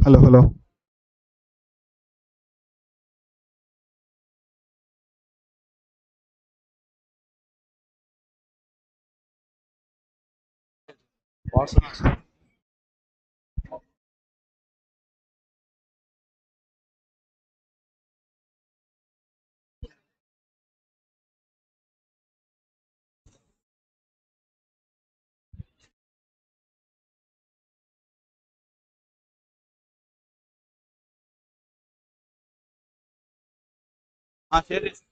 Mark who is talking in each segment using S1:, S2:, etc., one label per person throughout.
S1: Hello. Hello. Share చేసి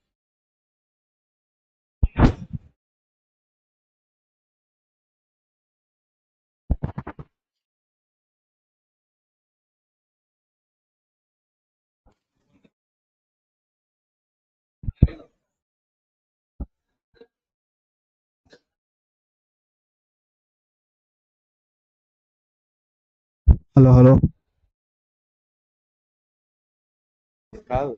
S1: hello. Hello. కాదు.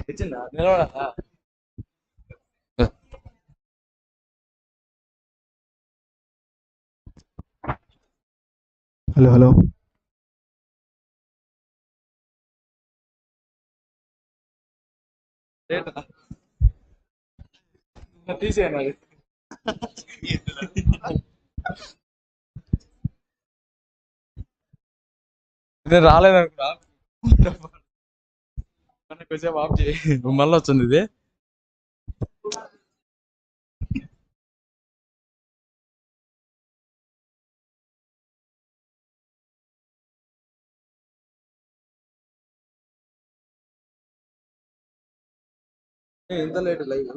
S1: తెచ్చిందా నిలబడా. Hello. Hello. తీసేయండి అది. ఇది రాలేదనుకున్నా. కొంచెం ఆఫ్ చేయి, మళ్ళీ వచ్చింది ఇది. ఎంత late live?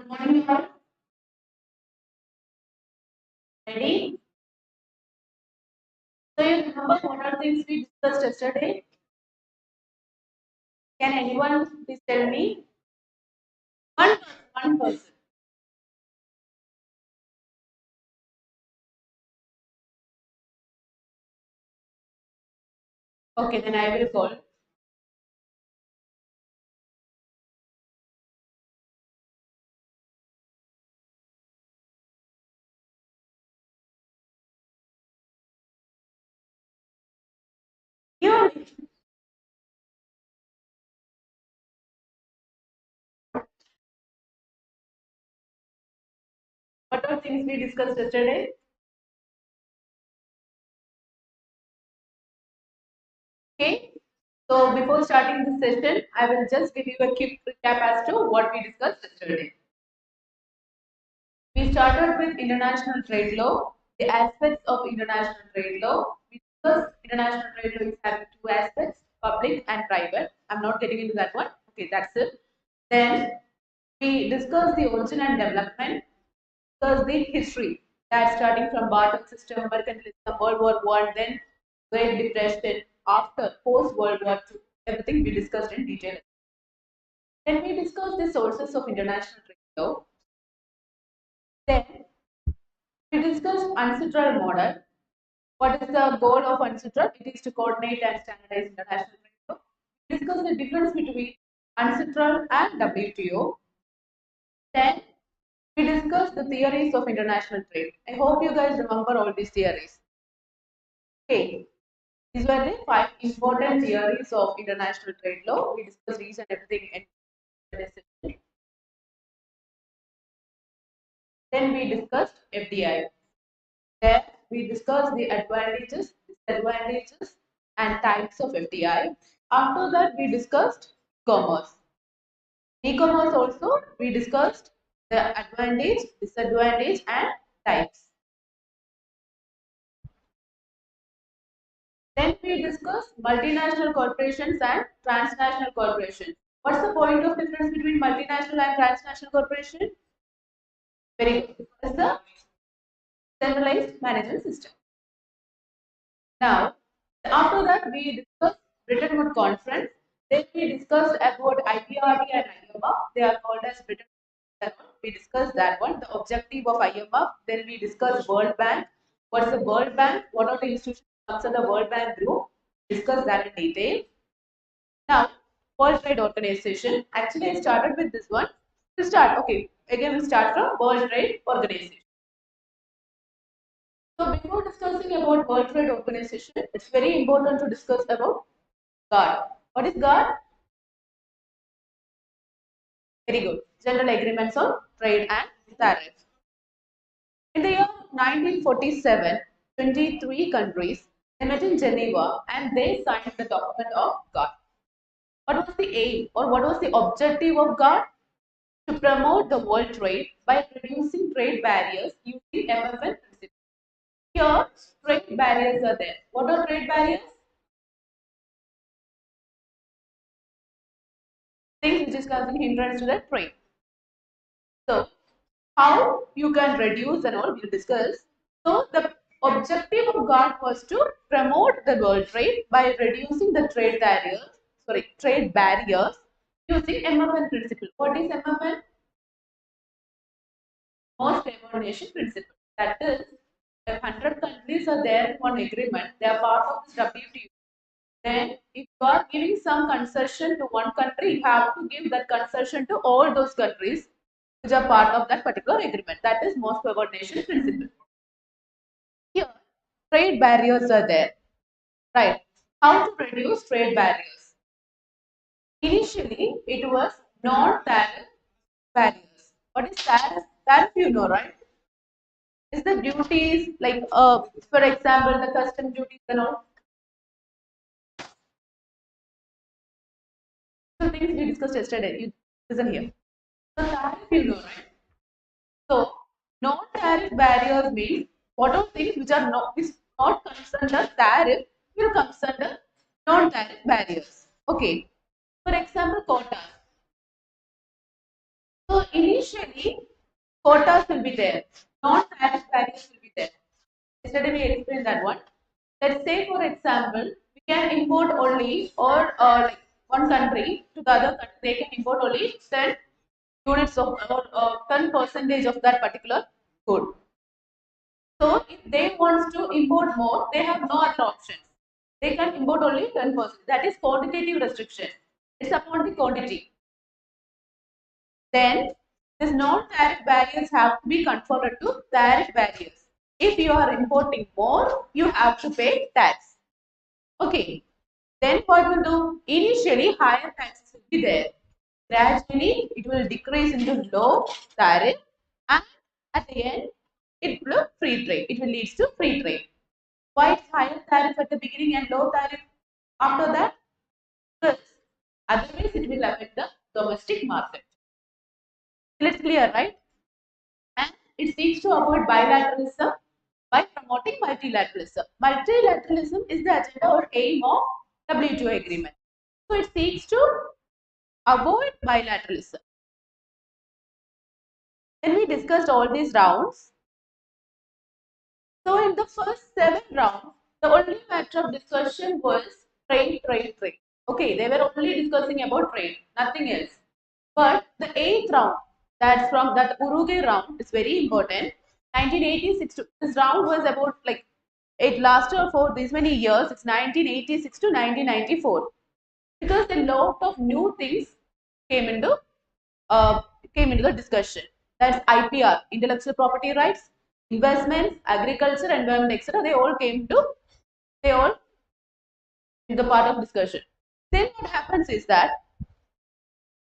S2: Good morning, all. Ready? So you remember what are things we discussed yesterday? Can anyone please tell me? One person, one person. Okay, then I will call. Here, what are things we discussed yesterday? Okay. So before starting this session, I will just give you a quick recap as to what we discussed yesterday. We started with international trade law, the aspects of international trade law. We discussed international trade law is having two aspects, public and private. I'm not getting into that one. Okay, that's it. Then we discussed the origin and development, discussed the history that starting from barter system, mercantilism, World War One, then Great Depression, after post World War Two, everything we discussed in detail. Then we discussed the sources of international trade law. Then we discussed UNCITRAL model. What is the goal of UNCITRAL? It is to coordinate and standardize international trade law. We discussed the difference between UNCITRAL and WTO. Then we discussed the theories of international trade. I hope you guys remember all these theories. Okay, these were the 5 important theories of international trade law. We discussed these and everything in this session. Then we discussed FDI. There we discussed the advantages, disadvantages, and types of FDI. After that, we discussed commerce. E-commerce also we discussed the advantage, disadvantage, and types. Then we discussed multinational corporations and transnational corporations. What's the point of difference between multinational and transnational corporation? Very good. It's the centralized management system. Now, after that, we discussed Bretton Woods Conference. Then we discussed about IPRD and IMF. They are called as Bretton Woods. We discussed that one, the objective of IMF. Then we discussed World Bank. What's the World Bank? What are the institutions under the World Bank group? Discuss that in detail. Now, World Trade Organization. Actually, I started with this one. To start, okay. Again, we start from World Trade Organization. So before discussing about World Trade Organization, it's very important to discuss about GATT. What is GATT? Very good. General Agreements on Trade and Tariff. In the year 1947, 23 countries they met in Geneva and they signed the document of GATT. What was the aim or what was the objective of GATT? To promote the world trade by reducing trade barriers using MFN principles. Here, trade barriers are there. What are trade barriers? Things which is causing hindrance to the trade. So, how you can reduce and all we'll discuss. So, the objective of GATT was to promote the world trade by reducing the trade barriers using MFN principle. What is MFN? Most favored nation principle. That is, if 100 countries are there in one agreement, they are part of this WTO. Then, if you are giving some concession to one country, you have to give that concession to all those countries which are part of that particular agreement. That is most favored nation principle. Here, trade barriers are there. Right. How to reduce trade barriers? Initially, it was non-tariff barriers. What is tariff? Tariff, you know, right? Is the duties like, for example, the custom duties and all. So things we discussed yesterday. You listen here. So tariff, you know, right? So non-tariff barriers means what are things which are not concerned as tariff will come under non-tariff barriers. Okay. For example, quotas. So initially, quotas will be there, non-tariff barriers will be there. Yesterday we explained that one. Let's say, for example, we can import only, or like one country to the other country, they can import only 10 units of, or 10 percentage of that particular good. So if they want to import more, they have no other options. They can import only 10%. That is quantitative restriction. It's upon the quantity. Then these non-tariff barriers have to be converted to tariff barriers. If you are importing more, you have to pay tax. Okay. Then what will do? Initially, higher taxes will be there. Gradually, it will decrease into low tariff, and at the end, it will free trade. It will lead to free trade. Why it's higher tariff at the beginning and low tariff after that? Because otherwise, it will affect the domestic market. It's clear, right? And it seeks to avoid bilateralism by promoting multilateralism. Multilateralism is the agenda or aim of WTO agreement. So it seeks to avoid bilateralism. Then we discussed all these rounds. So in the first 7 rounds, the only matter of discussion was trade, trade, trade. Okay, they were only discussing about trade, nothing else. But the 8th round, that's from that Uruguay round, is very important. 1986 to, this round was about, like, it lasted for these many years. It's 1986 to 1994, because a lot of new things came into uh, the discussion. That's IPR, intellectual property rights, investments, agriculture, environment, etc. They all in the part of discussion. Then what happens is that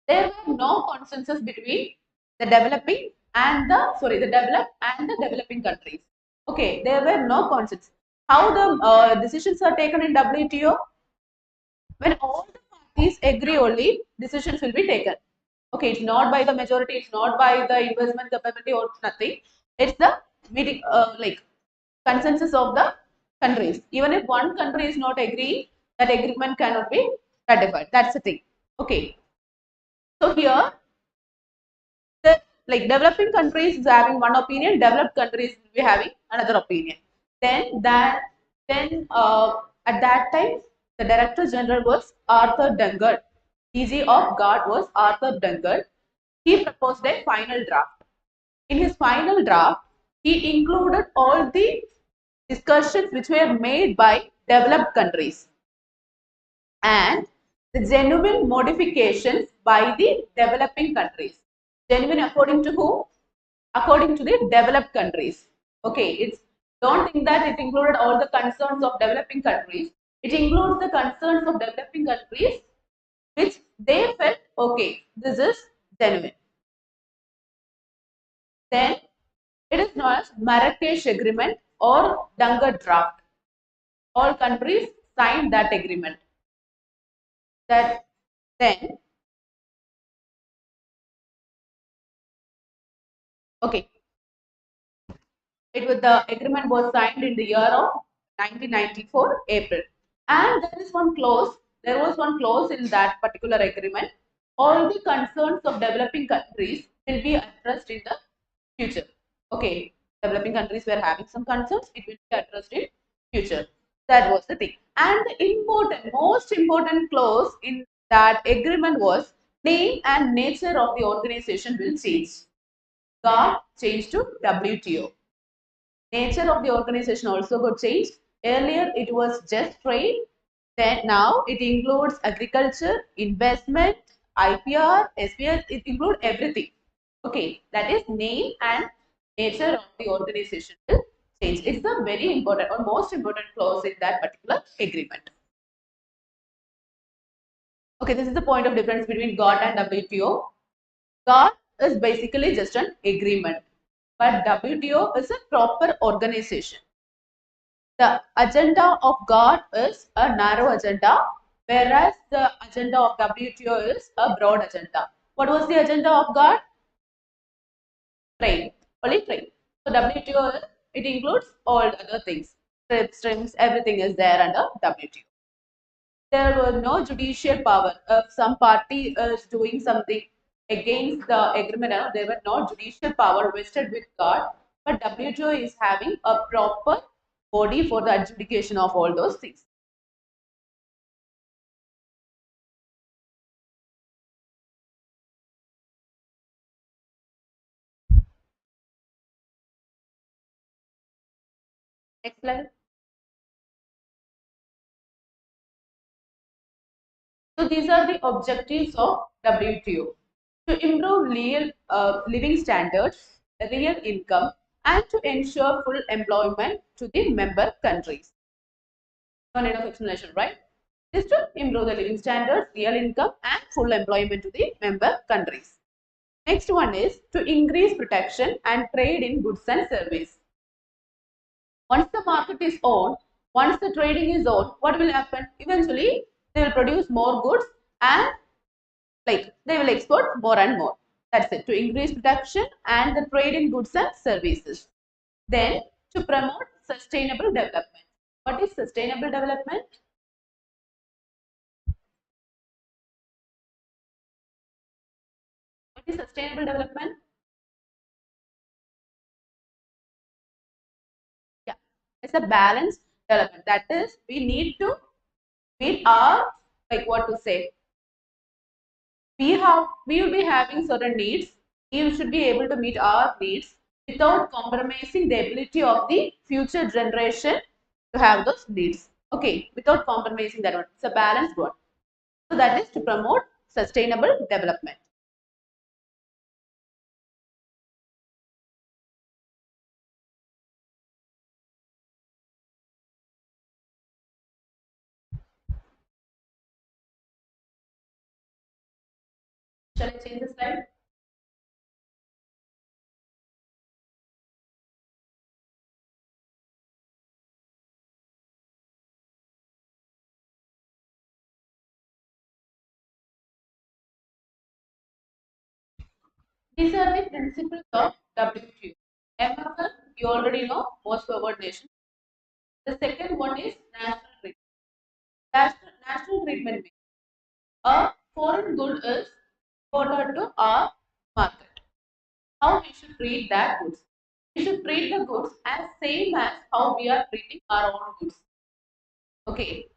S2: there were no consensus between the developed and the developing countries. Okay, there were no consensus. How the decisions are taken in WTO? When all the parties agree, only decisions will be taken. Okay, it's not by the majority, it's not by the investment capability or nothing. It's the like consensus of the countries. Even if one country is not agreeing, that agreement cannot be ratified. That's the thing. Okay. So here, the, like, developing countries is having one opinion, developed countries will be having another opinion. Then at that time, the Director General was Arthur Duncan. DG of Guard was Arthur Duncan. He proposed a final draft. In his final draft, he included all the discussions which were made by developed countries and the genuine modifications by the developing countries. Genuine according to who? According to the developed countries. Okay, it's, don't think that it included all the concerns of developing countries. It includes the concerns of developing countries which they felt, okay, this is genuine. Then it is known as Marrakesh Agreement or Dunga Draft. All countries signed that agreement. That then, okay, the agreement was signed in the year of 1994 April, and there was one clause in that particular agreement. All the concerns of developing countries will be addressed in the future. Okay, developing countries were having some concerns, it will be addressed in future. That was the thing. And the most important clause in that agreement was name and nature of the organization will change. God changed to WTO. Nature of the organization also got changed. Earlier it was just trade. Then now it includes agriculture, investment, IPR, SPR. It includes everything. Okay, that is name and nature of the organization will change. It's the very important or most important clause in that particular agreement. Okay, this is the point of difference between GATT and WTO. GATT is basically just an agreement, but WTO is a proper organization. The agenda of GATT is a narrow agenda, whereas the agenda of WTO is a broad agenda. What was the agenda of GATT? Trade, only trade. So WTO, it includes all other things. Trips, streams, everything is there under WTO. There was no judicial power. If some party is doing something, against the agreement. There were no judicial power vested with God, but WTO is having a proper body for the adjudication of all those things. Next slide. So these are the objectives of WTO: to improve living standards, real income, and to ensure full employment to the member countries. No need of explanation, right? Is to improve the living standards, real income, and full employment to the member countries. Next one is to increase protection and trade in goods and service. Once the market is on, once the trading is on, what will happen? Eventually, they will produce more goods and they will export more and more. That's it. To increase production and the trade in goods and services. Then to promote sustainable development. What is sustainable development? What is sustainable development? Yeah, it's a balanced development. That is, we need to meet our, like what to say, we will be having certain needs. We should be able to meet our needs without compromising the ability of the future generation to have those needs. Okay, without compromising that one. It's a balanced one. So that is to promote sustainable development. Shall I change the slide? These are the principles of WTO. MFN, you already know, most favored nation. The second one is national treatment. National treatment means a foreign good is imported to our market. How we should treat that goods? We should treat the goods as same as how we are treating our own goods. Okay,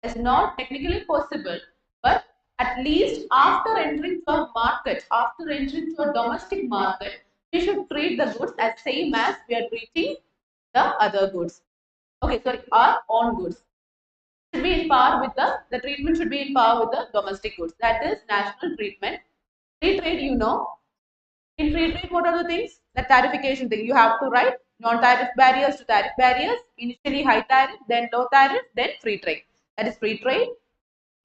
S2: it's not technically possible, but at least after entering to a market, after entering to a domestic market, we should treat the goods as same as we are treating the other goods. Okay, sorry, our own goods. Should be in par with the treatment should be in par with the domestic goods. That is national treatment. Free trade, you know. In free trade, what are the things? The tarification thing. You have to write non-tariff barriers to tariff barriers. Initially high tariff, then low tariff, then free trade. That is free trade.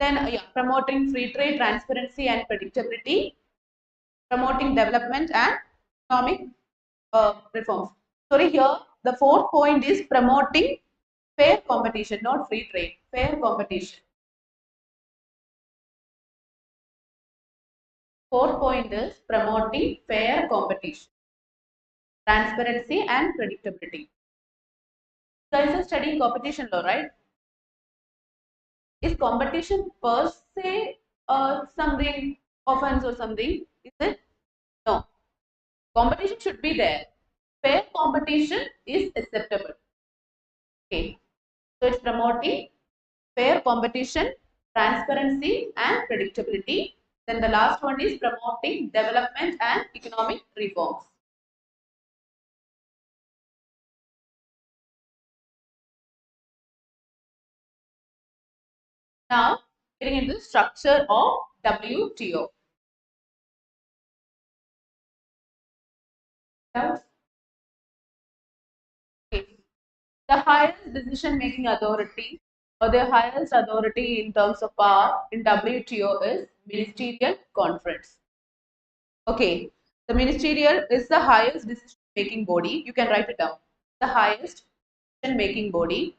S2: Then yeah, promoting free trade, transparency and predictability, promoting development and economic reforms. Sorry, here the fourth point is promoting fair competition, not free trade. Fair competition. Fourth point is promoting fair competition, transparency and predictability. So, guys are studying competition law, right? Is competition per se something offense or something? Is it? No. Competition should be there. Fair competition is acceptable. Okay. So it's promoting fair competition, transparency, and predictability. Then the last one is promoting development and economic reforms. Now, getting into the structure of WTO. Okay. The highest decision making authority or the highest authority in terms of power in WTO is ministerial conference. Okay, the ministerial is the highest decision making body. You can write it down. The highest decision making body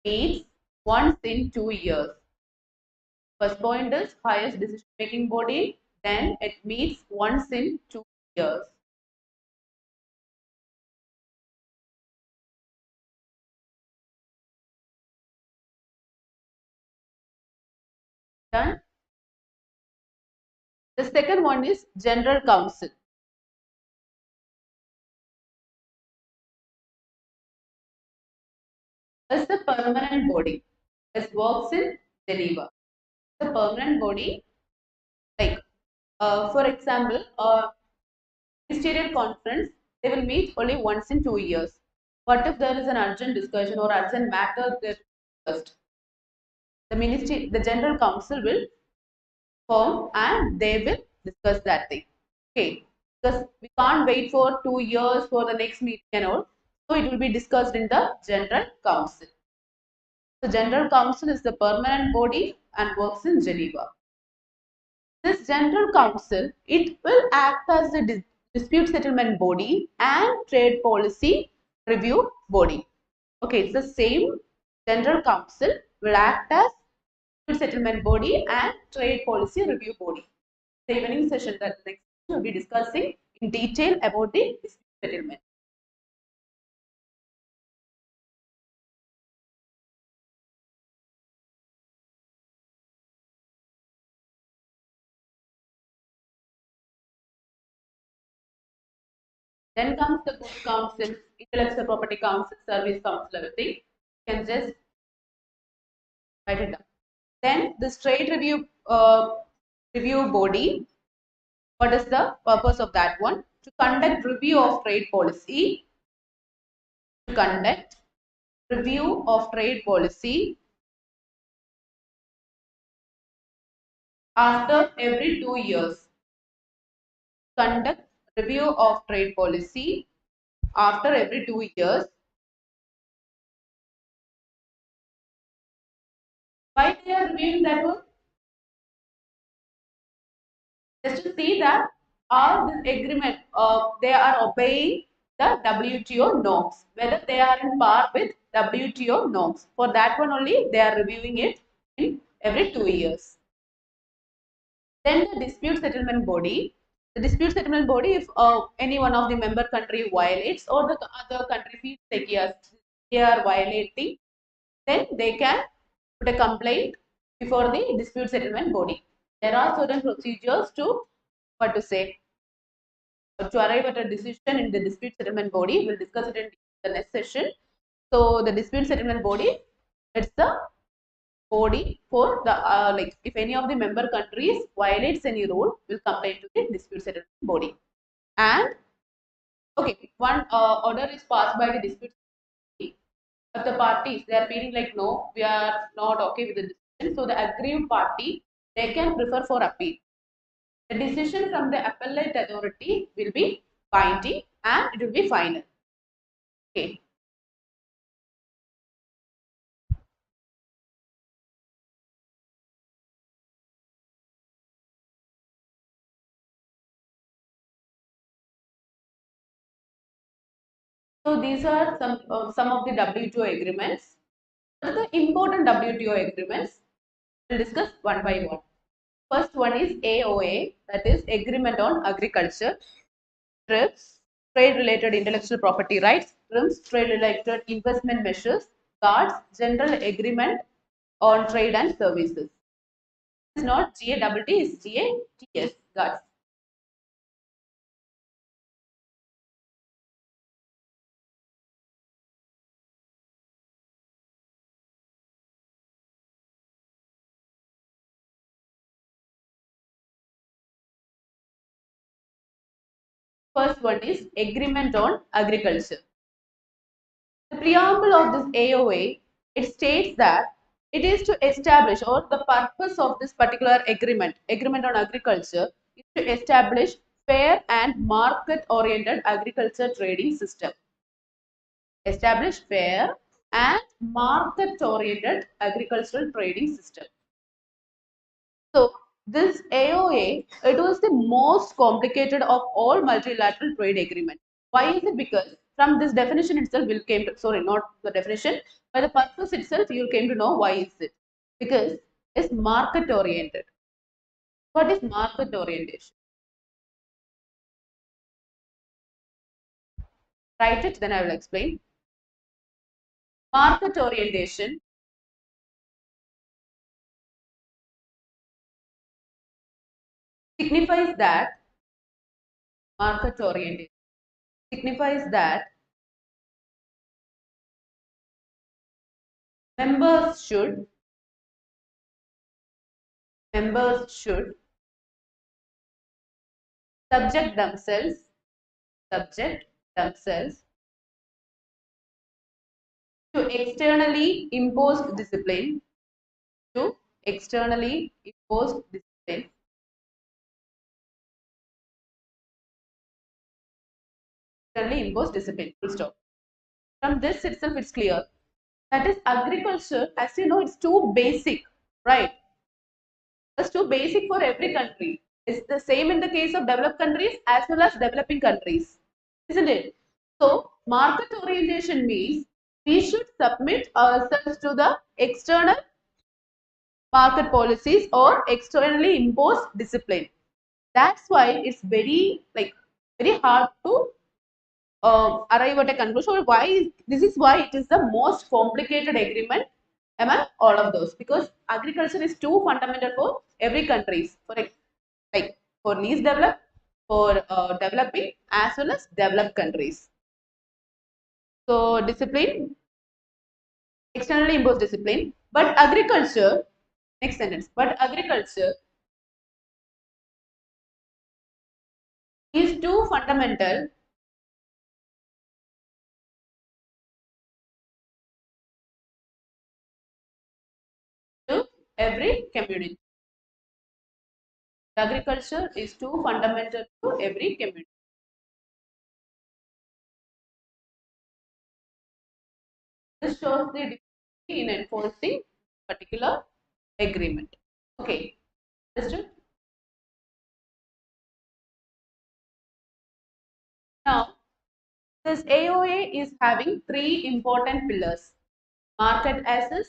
S2: meets once in 2 years. First point is highest decision making body, then it meets once in 2 years. Done. The second one is General Council. It's a permanent body. It works in Geneva. It's a permanent body. Like, for example, ministerial conference, they will meet only once in 2 years. What if there is an urgent discussion or urgent matter that discussed? The General Council will form and they will discuss that thing. Okay, because we can't wait for 2 years for the next meeting and all. So it will be discussed in the General Council. The General Council is the permanent body and works in Geneva. This General Council, it will act as a dispute settlement body and trade policy review body. Okay, it's the same. General Council will act as dispute settlement body and trade policy review body. The evening session that next we will be discussing in detail about the dispute settlement. Then comes the Good Council, Intellectual Property Council, Service Council, everything. You can just write it down. Then this trade review body. What is the purpose of that one? To conduct review of trade policy. To conduct review of trade policy after every 2 years. Conduct review of trade policy after every 2 years. Why they are reviewing that one? Just to see that all this agreement they are obeying the WTO norms, whether they are in par with WTO norms. For that one only they are reviewing it in every 2 years. Then the dispute settlement body. The dispute settlement body, if any one of the member country violates or the other country feels like yes, they are violating, then they can put a complaint before the dispute settlement body. There are certain procedures to what to say to arrive at a decision in the dispute settlement body. We'll discuss it in the next session. So the dispute settlement body, it's the body for the like if any of the member countries violates any rule, will complain to the dispute settlement body. And okay, one order is passed by the dispute body. But the parties they are feeling like no, we are not okay with the decision. So the aggrieved party they can prefer for appeal. The decision from the appellate authority will be binding and it will be final. Okay. So these are some of the WTO agreements. What are the important WTO agreements? We'll discuss one by one. First one is AOA, that is Agreement on Agriculture. TRIPS, Trade Related Intellectual Property Rights. TRIPS, Trade Related Investment Measures. GATS, General Agreement on Trade and Services. It's not GATT, it's GATS, GATS. First one is Agreement on Agriculture. The preamble of this AOA, it states that it is to establish, or the purpose of this particular agreement on agriculture, is to establish fair and market-oriented agriculture trading system. Establish fair and market-oriented agricultural trading system. So this AOA, it was the most complicated of all multilateral trade agreements. Why is it? Because from this definition itself, we came to, sorry, not the definition, by the purpose itself, you came to know why is it. Because it's market oriented. What is market orientation? Write it, then I will explain. Market orientation signifies that market orientation signifies that members should members should subject themselves subject themselves to externally imposed discipline to externally imposed discipline externally imposed discipline full stop. From this itself it's clear that is agriculture, as you know, it's too basic, right? It's too basic for every country. It's the same in the case of developed countries as well as developing countries, isn't it? So, market orientation means we should submit ourselves to the external market policies or externally imposed discipline. That's why it's very hard to arrive at a conclusion. Why this is why it is the most complicated agreement among all of those, because agriculture is too fundamental for every countries, like for least developed, for developing as well as developed countries. So discipline, externally imposed discipline, but agriculture, next sentence, but agriculture is too fundamental to every community. Agriculture is too fundamental to every community. This shows the difficulty in enforcing particular agreement. Okay, understood? Now, this AOA is having three important pillars: market access,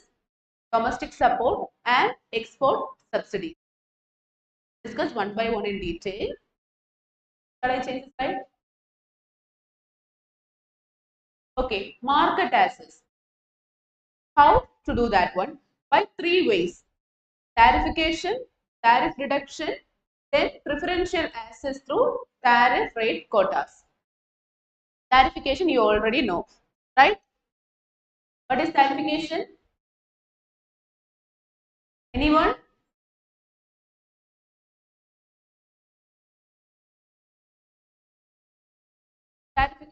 S2: domestic support, and export subsidies. Discuss one by one in detail. Shall I change the slide? Okay, market access. How to do that one? By three ways: tarification, tariff reduction, then preferential access through tariff rate quotas. Tarification you already know, right? What is tarification? Anyone?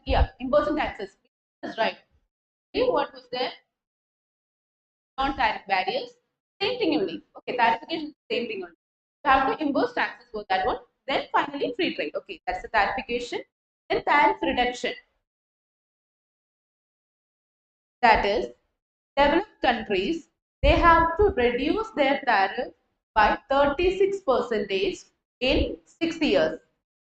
S2: Yeah, imposing taxes. That's right. What was there? Non-tariff barriers. Same thing only. Okay, tarification is same thing only. You have to impose taxes for that one. Then finally free trade. Okay, that's the tarification. Then tariff reduction. That is, developed countries, they have to reduce their tariff by 36 percentage in 6 years.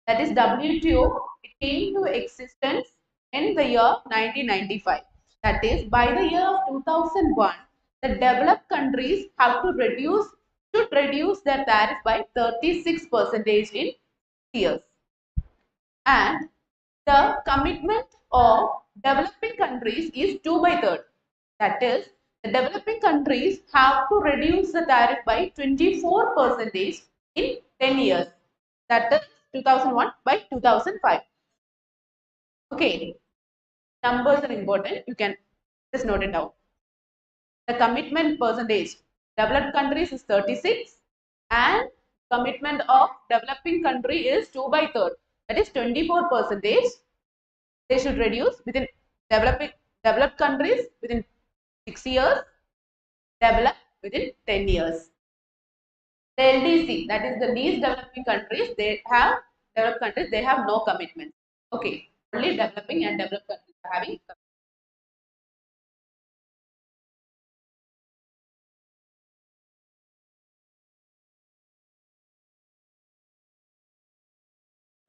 S2: That is WTO. It came to existence in the year 1995. That is, by the year of 2001, the developed countries have to should reduce their tariff by 36 percentage in years. And the commitment of developing countries is 2 by 3rd. That is, the developing countries have to reduce the tariff by 24 percentage in 10 years. That is 2001 by 2005. Okay, numbers are important. You can just note it down. The commitment percentage, developed countries is 36 and commitment of developing country is 2 by 3rd. That is 24 percentage. They should reduce within developed countries within 6 years, developed within 10 years. The LDC, that is the least developing countries, developed countries, they have no commitment. Okay, only developing and developed countries are having commitment.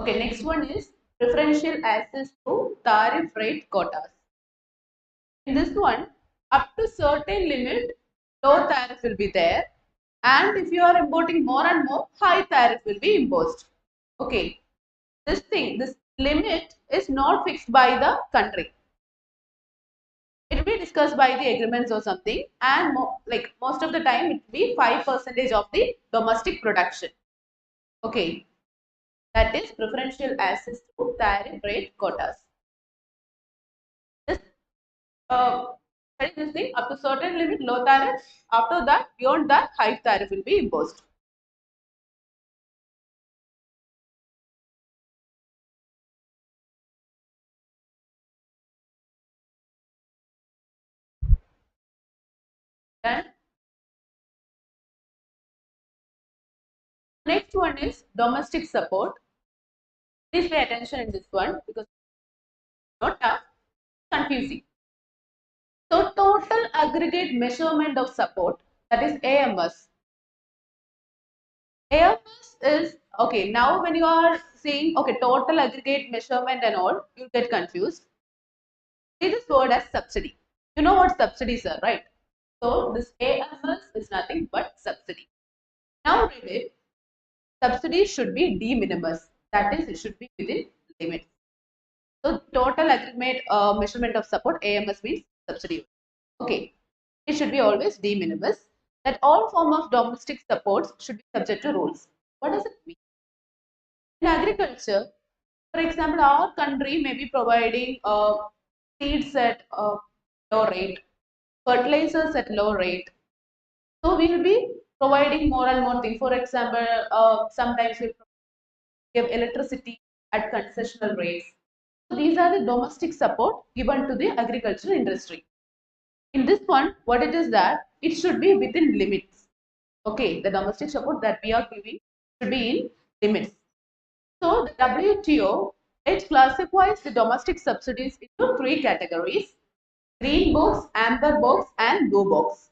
S2: Okay, next one is preferential access to tariff rate quotas. In this one, up to certain limit, low tariff will be there, and if you are importing more and more, high tariff will be imposed. Okay, this limit is not fixed by the country. It will be discussed by the agreements or something, and most of the time it will be 5% of the domestic production. Okay, that is preferential access to tariff rate quotas. This this thing up to certain limit low tariff. After that, beyond that, high tariff will be imposed. Then next one is domestic support. Please pay attention in this one because it's not tough, confusing. So total aggregate measurement of support, that is AMS. AMS is okay. Now when you are saying okay total aggregate measurement and all, you get confused. See this word as subsidy. You know what subsidies are, right? So this AMS is nothing but subsidy. Now read it. Subsidy should be de minimis. That is, it should be within limits. So total aggregate measurement of support AMS means subsidy. Okay, it should be always de minimis. That all form of domestic supports should be subject to rules. What does it mean? In agriculture, for example, our country may be providing seeds at low rate, fertilizers at low rate. So we will be providing more and more things. For example, sometimes we give electricity at concessional rates. So these are the domestic support given to the agricultural industry. In this one, what it is that it should be within limits. Okay, the domestic support that we are giving should be in limits. So the WTO, it classifies the domestic subsidies into three categories: green box, amber box, and blue box.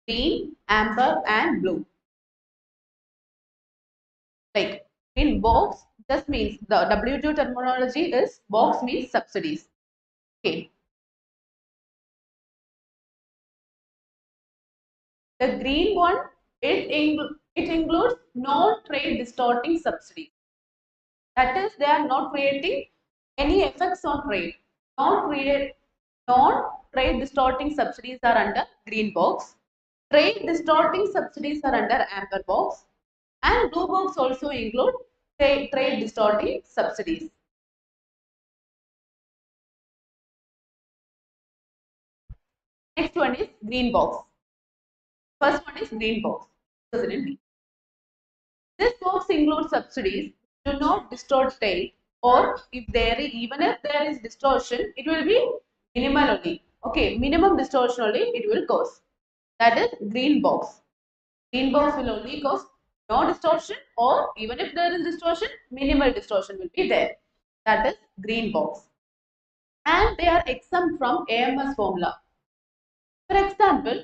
S2: Green, amber, and blue. Like in box, just means the WTO terminology is box means subsidies. Okay. The green one, it includes non-trade distorting subsidies. That is, they are not creating any effects on trade. Non-trade distorting subsidies are under green box. Trade distorting subsidies are under amber box. And blue box also include trade distorting subsidies. Next one is green box. First one is green box. This box includes subsidies do not distort trade, or even if there is distortion, it will be minimal only. Okay, minimum distortion only it will cause. That is green box. Green box will only cause no distortion, or even if there is distortion, minimal distortion will be there. That is green box. And they are exempt from AMS formula. For example,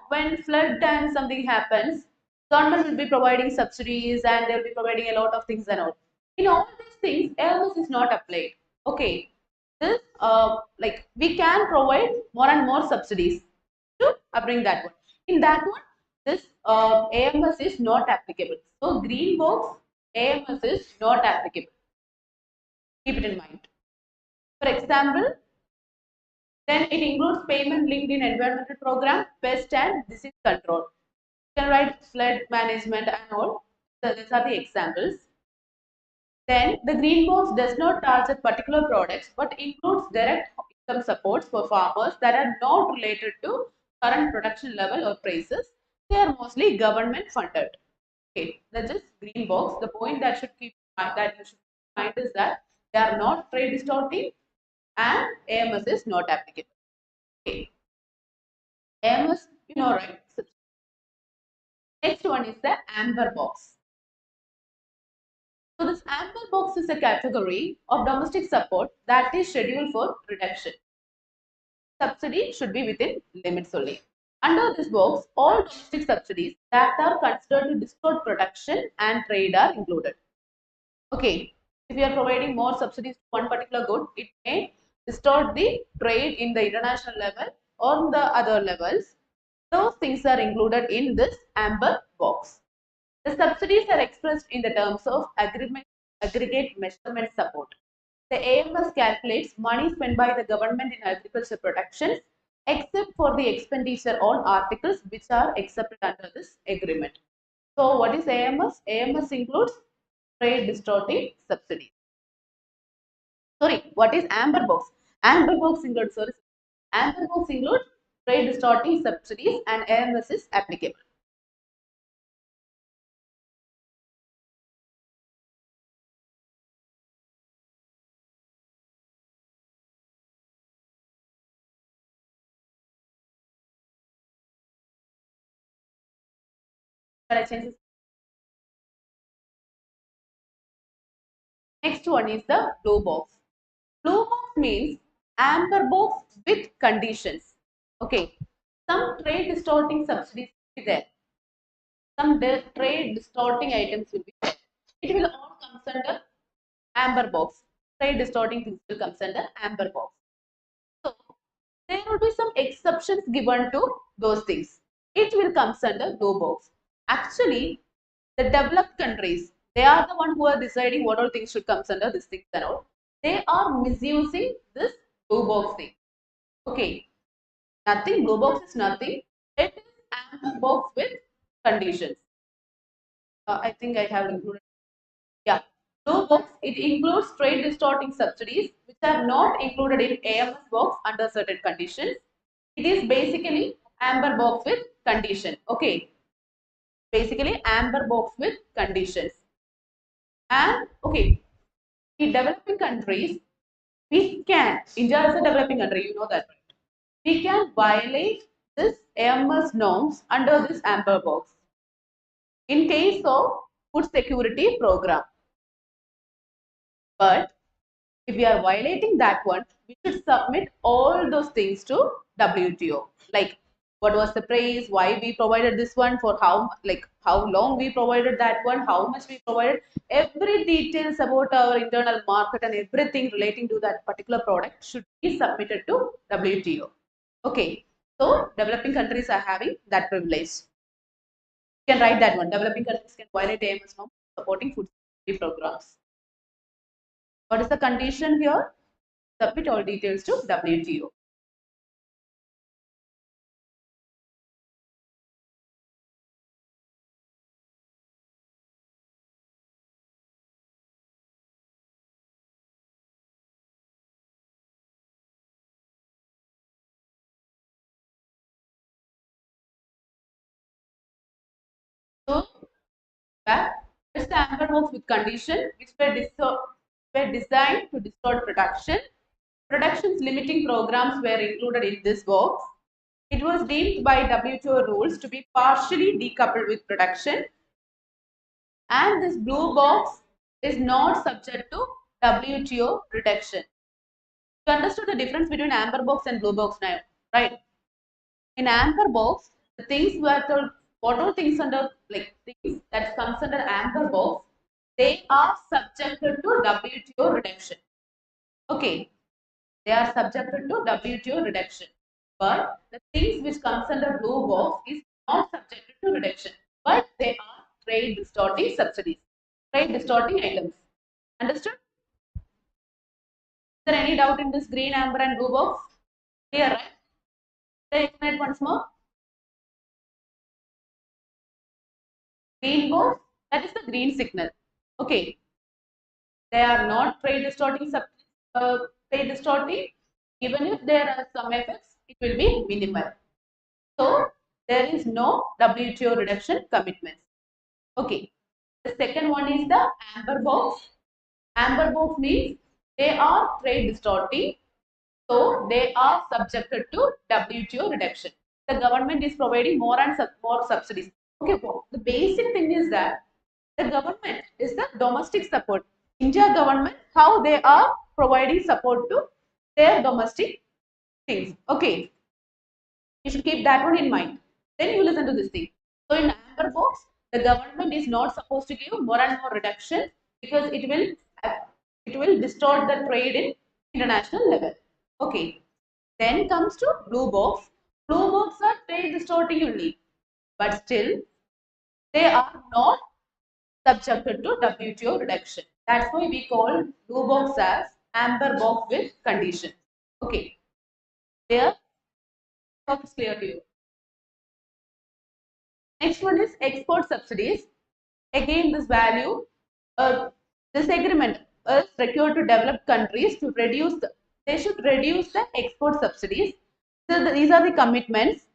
S2: when flood and something happens, government will be providing subsidies and they'll be providing a lot of things and all. In all these things, AMS is not applied. Okay, this like we can provide more and more subsidies to bring that one. In that one, this AMS is not applicable. So green box AMS is not applicable. Keep it in mind. For example, then it includes payment linked in environmental program, pest and disease control. You can write flood management and all. So these are the examples. Then the green box does not target particular products but includes direct income supports for farmers that are not related to current production level or prices. They are mostly government funded. Okay, that's just green box. The point that you should keep in mind is that they are not trade distorting and AMS is not applicable. Okay. AMS, right? Next one is the amber box. So this amber box is a category of domestic support that is scheduled for reduction. Subsidy should be within limits only. Under this box, all domestic subsidies that are considered to distort production and trade are included. Okay, if you are providing more subsidies to one particular good, it may distort the trade in the international level or the other levels. Those things are included in this amber box. The subsidies are expressed in the terms of aggregate measurement support. The AMS calculates money spent by the government in agriculture production except for the expenditure on articles which are accepted under this agreement. So what is AMS? AMS includes trade distorting subsidies. Sorry, what is amber box? Amber box includes, sorry, amber box includes trade distorting subsidies and AMS is applicable. Shall I change this? Next one is the blue box. Blue box means amber box with conditions. Okay, some trade distorting subsidies will be there. Some trade distorting items will be there. It will all come under amber box. Trade distorting things will come under amber box. So there will be some exceptions given to those things. It will come under blue box. Actually, the developed countries, they are the one who are deciding what all things should come under this thing and all. They are misusing this blue box thing. Okay, nothing. Blue box is nothing. It is amber box with conditions. I think I have included. Yeah, blue box. It includes trade distorting subsidies which are not included in AMS box under certain conditions. It is basically amber box with condition. Okay, basically amber box with conditions. And okay, in developing countries, we can, India is a developing country, you know that, right? We can violate this AMS norms under this amber box in case of food security program. But if we are violating that one, we should submit all those things to WTO. Like what was the price, why we provided this one, for how long we provided that one, how much we provided, every details about our internal market and everything relating to that particular product should be submitted to WTO. Okay, so developing countries are having that privilege. You can write that one. Developing countries can violate AMS norms supporting food security programs. What is the condition here? Submit all details to WTO. So, back, it's the amber box with condition which were designed to distort production. Production's limiting programs were included in this box. It was deemed by WTO rules to be partially decoupled with production, and this blue box is not subject to WTO reduction. You understood the difference between amber box and blue box now, right? In amber box, the things were the what all things under, like things that comes under amber box, they are subjected to WTO reduction. Okay, they are subjected to WTO reduction. But the things which comes under blue box is not subjected to reduction, but they are trade distorting subsidies, trade distorting items. Understood? Is there any doubt in this green, amber, and blue box? Clear, right? Can I explain it once more? Green box, that is the green signal. Okay, they are not trade distorting trade distorting. Even if there are some effects, it will be minimal. So there is no WTO reduction commitments. Okay. The second one is the amber box. Amber box means they are trade distorting, so they are subjected to WTO reduction. The government is providing more and more subsidies. Okay, well, the basic thing is that the government is the domestic support. India government, how they are providing support to their domestic things. Okay, you should keep that one in mind. Then you listen to this thing. So in amber box, the government is not supposed to give more and more reduction because it will distort the trade in international level. Okay. Then comes to blue box. Blue box are trade distorting only, but still they are not subjected to WTO reduction. That's why we call blue box as amber box with condition. Okay. There, hope it's clear to you. Next one is export subsidies. Again, this value, this agreement is required to developed countries to reduce they should reduce the export subsidies. So these are the commitments.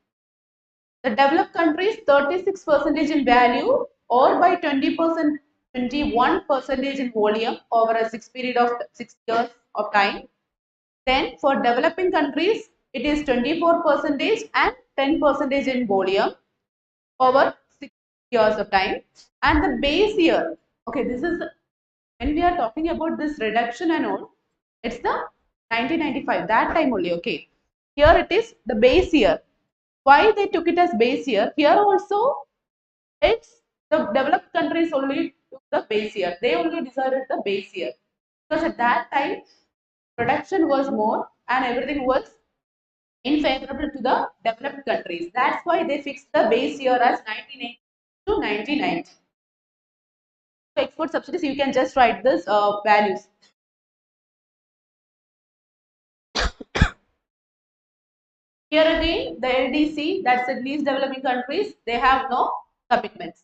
S2: The developed countries 36% in value or by 20%, 21% in volume over a 6 period of 6 years of time. Then for developing countries, it is 24% and 10% in volume over 6 years of time. And the base year, okay, this is when we are talking about this reduction and all, it's the 1995, that time only, okay. Here it is the base year. Why they took it as base year? Here also, it's the developed countries only took the base year. They only decided the base year. Because at that time, production was more and everything was unfavorable to the developed countries. That's why they fixed the base year as 1980 to 1990. So export subsidies, you can just write this values. Here again, the LDC, that's the least developing countries, they have no commitments.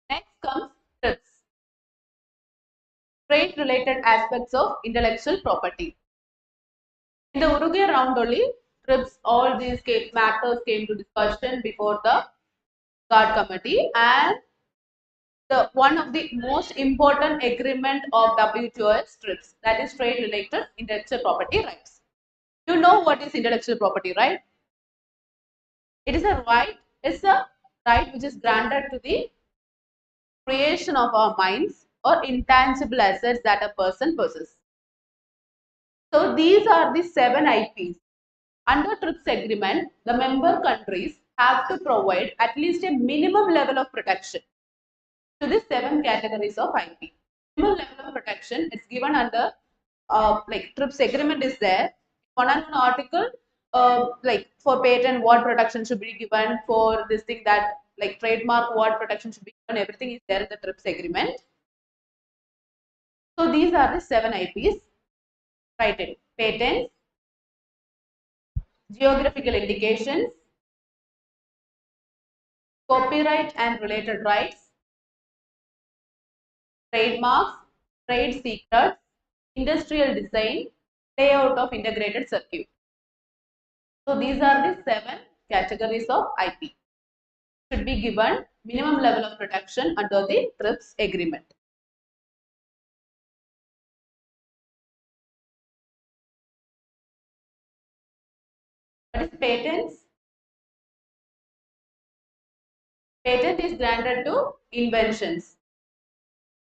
S2: Next comes TRIPS, trade related aspects of intellectual property. In the Uruguay round only, TRIPS, all these matters came to discussion before the guard committee, and the one of the most important agreement of WTO is TRIPS, that is trade related intellectual property rights. You know what is intellectual property, right? It is a right, it's a right which is granted to the creation of our minds or intangible assets that a person possesses. So these are the 7 IPs. Under TRIPS agreement, the member countries have to provide at least a minimum level of protection to the 7 categories of IP. Minimum level of protection is given under like TRIPS agreement is there. One and one article, like for patent, what protection should be given, for this thing that like trademark, what protection should be given, everything is there in the TRIPS agreement. So these are the 7 IPs. Write it. Patents, geographical indications, copyright and related rights, trademarks, trade secrets, industrial design, layout of integrated circuit. So these are the 7 categories of IP. Should be given minimum level of protection under the TRIPS agreement. What is patents? Patent is granted to inventions.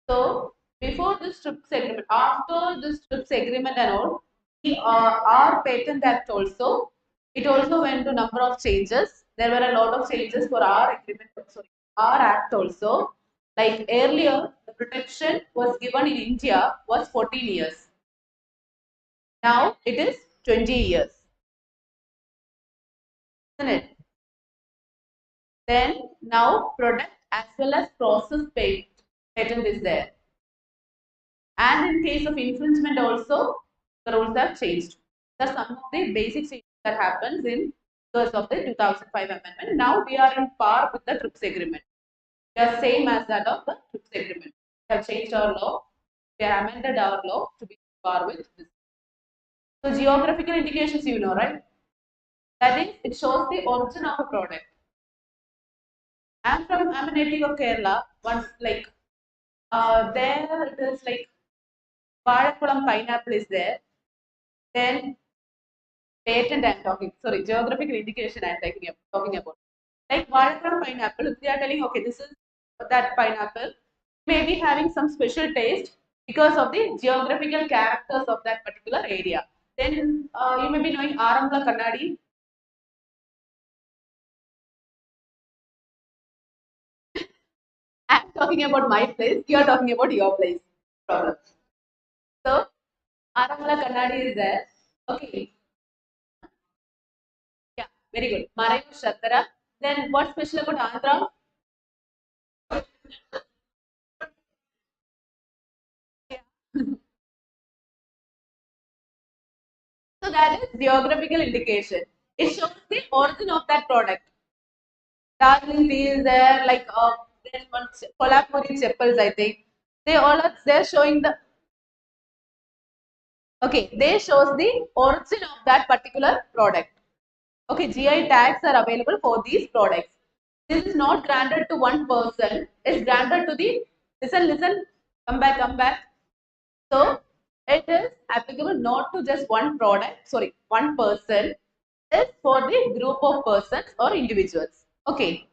S2: So before this TRIPS agreement, after this TRIPS agreement and all, our Patent Act also, it also went to number of changes. There were a lot of changes for our agreement, sorry, our act also. Like earlier, the protection was given in India was 14 years. Now it is 20 years. Isn't it? Then now product as well as process patent is there. And in case of infringement also, the rules have changed. These are some of the basic changes that happens in because of the 2005 amendment. Now we are in par with the TRIPS agreement. We are same as that of the TRIPS agreement. We have changed our law. We have amended our law to be par with this. So geographical indications, you know, right? That is, it shows the origin of a product. I'm a native of Kerala. Once like there it is like Vazhakulam pineapple is there. Then patent I'm talking, sorry, geographical indication I'm talking about. Like Vazhakulam pineapple, if they are telling, okay, this is that pineapple, may be having some special taste because of the geographical characters of that particular area. Then you may be knowing Aramla Kannadi. I'm talking about my place, you are talking about your place. Problem. So Aramala Kannadi is there. Okay. Yeah, very good. Marayu Shatara. Then what's special about Andhra? Yeah. So that is geographical indication. It shows the origin of that product. Darling tea is there, like there's one Kolhapuri cheppals, I think. They all are they're showing the okay, they shows the origin of that particular product. Okay, GI tags are available for these products. This is not granted to one person, it's granted to the listen, come back. So it is applicable not to just one product, sorry, one person, it's for the group of persons or individuals. Okay.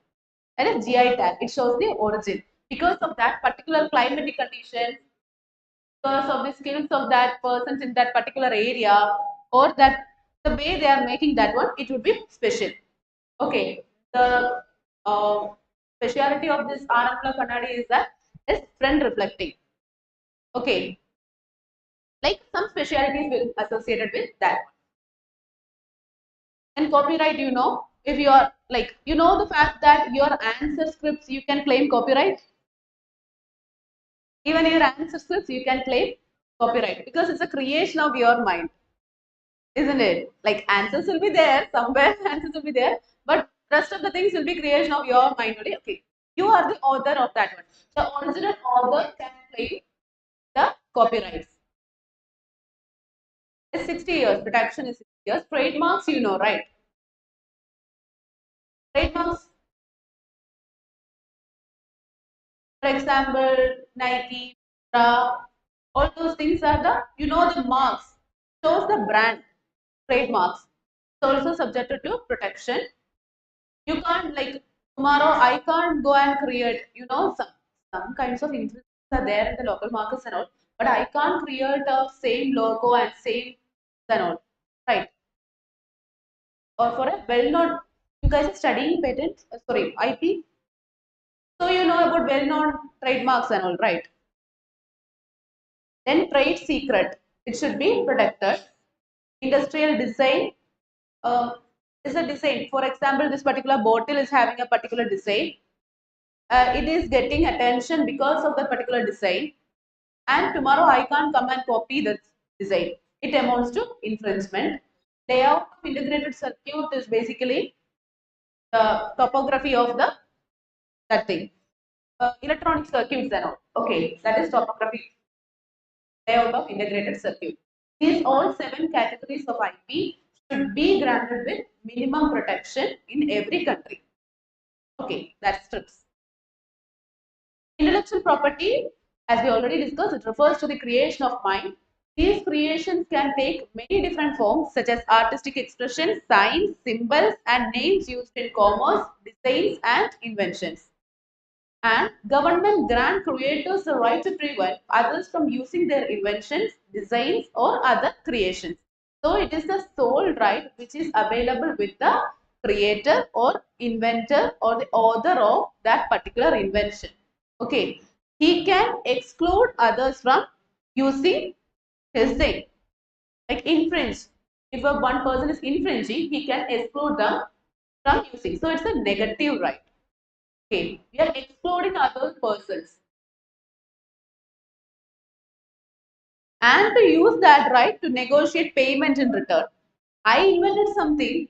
S2: And a GI tag, it shows the origin. Because of that particular climatic condition, because of the skills of that persons in that particular area, or that the way they are making that one, it would be special. Okay. The uh, speciality of this Aramla Kannadi is that it's friend reflecting. Okay. Like some specialities will associated with that. And copyright, if you are like, the fact that your answer scripts, you can claim copyright. Even your answer scripts, you can claim copyright because it's a creation of your mind, isn't it? Like answers will be there somewhere, answers will be there, but rest of the things will be creation of your mind only. Okay, you are the author of that one. The original author can claim the copyrights. It's 60 years. Protection is 60 years. Trademarks, right? Trademarks, for example, Nike, all those things are the marks, shows the brand, trademarks. It's also subjected to protection. You can't like tomorrow I can't go and create, some kinds of influences are there in the local markets and all, but I can't create a same logo and same and all, right? Or for a well-known, you guys are studying patent, sorry, IP, so you know about well-known trademarks and all, right? Then trade secret, it should be protected. Industrial design is a design. For example, this particular bottle is having a particular design. It is getting attention because of the particular design. And tomorrow I can't come and copy that design. It amounts to infringement. Layout of integrated circuit is basically the topography of the that thing. Electronic circuits and all. Okay, that is topography layout of integrated circuit. These all 7 categories of IP should be granted with minimum protection in every country. Okay, that's trips. Intellectual property, as we already discussed, it refers to the creation of mind. These creations can take many different forms such as artistic expression, signs, symbols, and names used in commerce, designs, and inventions. And government grant creators the right to prevent others from using their inventions, designs, or other creations. So it is the sole right which is available with the creator or inventor or the author of that particular invention. Okay, he can exclude others from using his thing, like infringe. If one person is infringing, he can exclude them from using. So it's a negative right. Okay, we are excluding other persons. And to use that right to negotiate payment in return. I invented something.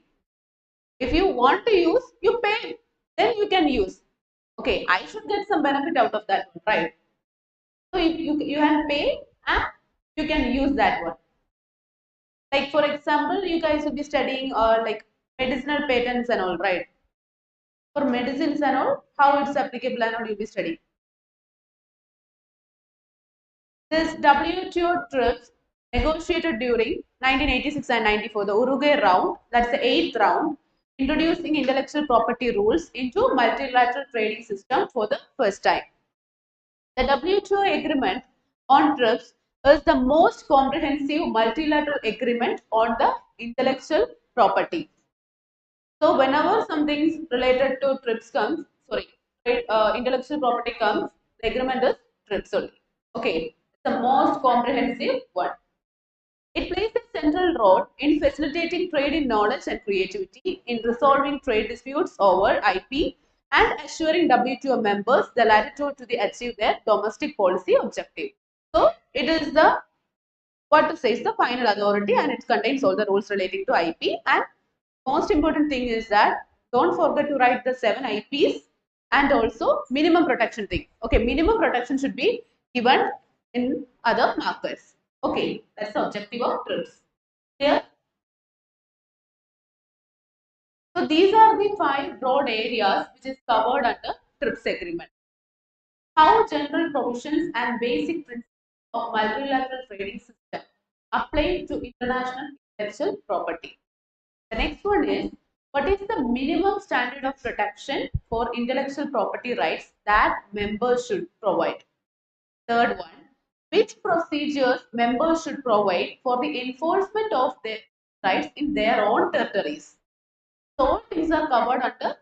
S2: If you want to use, you pay. Then you can use. Okay, I should get some benefit out of that one, right? So you can pay and you can use that one. Like for example, you guys will be studying like medicinal patents and all, right? For medicines and all, how it's applicable and all you'll be studying. This WTO TRIPS negotiated during 1986 and 94, the Uruguay round, that's the 8th round, introducing intellectual property rules into multilateral trading system for the first time. The WTO agreement on TRIPS is the most comprehensive multilateral agreement on the intellectual property. So whenever something related to TRIPS comes, sorry, intellectual property comes, the agreement is TRIPS only. Okay, it's the most comprehensive one. It plays a central role in facilitating trade in knowledge and creativity, in resolving trade disputes over IP, and assuring WTO members the latitude to achieve their domestic policy objective. So, it is the what to say is the final authority, and it contains all the rules relating to IP. And most important thing is that don't forget to write the 7 IPs and also minimum protection thing. Okay, minimum protection should be given in other markets. Okay, that's the objective of TRIPS. Here, so these are the 5 broad areas which is covered under TRIPS agreement. How general provisions and basic principles of multilateral trading system apply to international intellectual property. The next one is, what is the minimum standard of protection for intellectual property rights that members should provide? Third one, which procedures members should provide for the enforcement of their rights in their own territories? So all things are covered under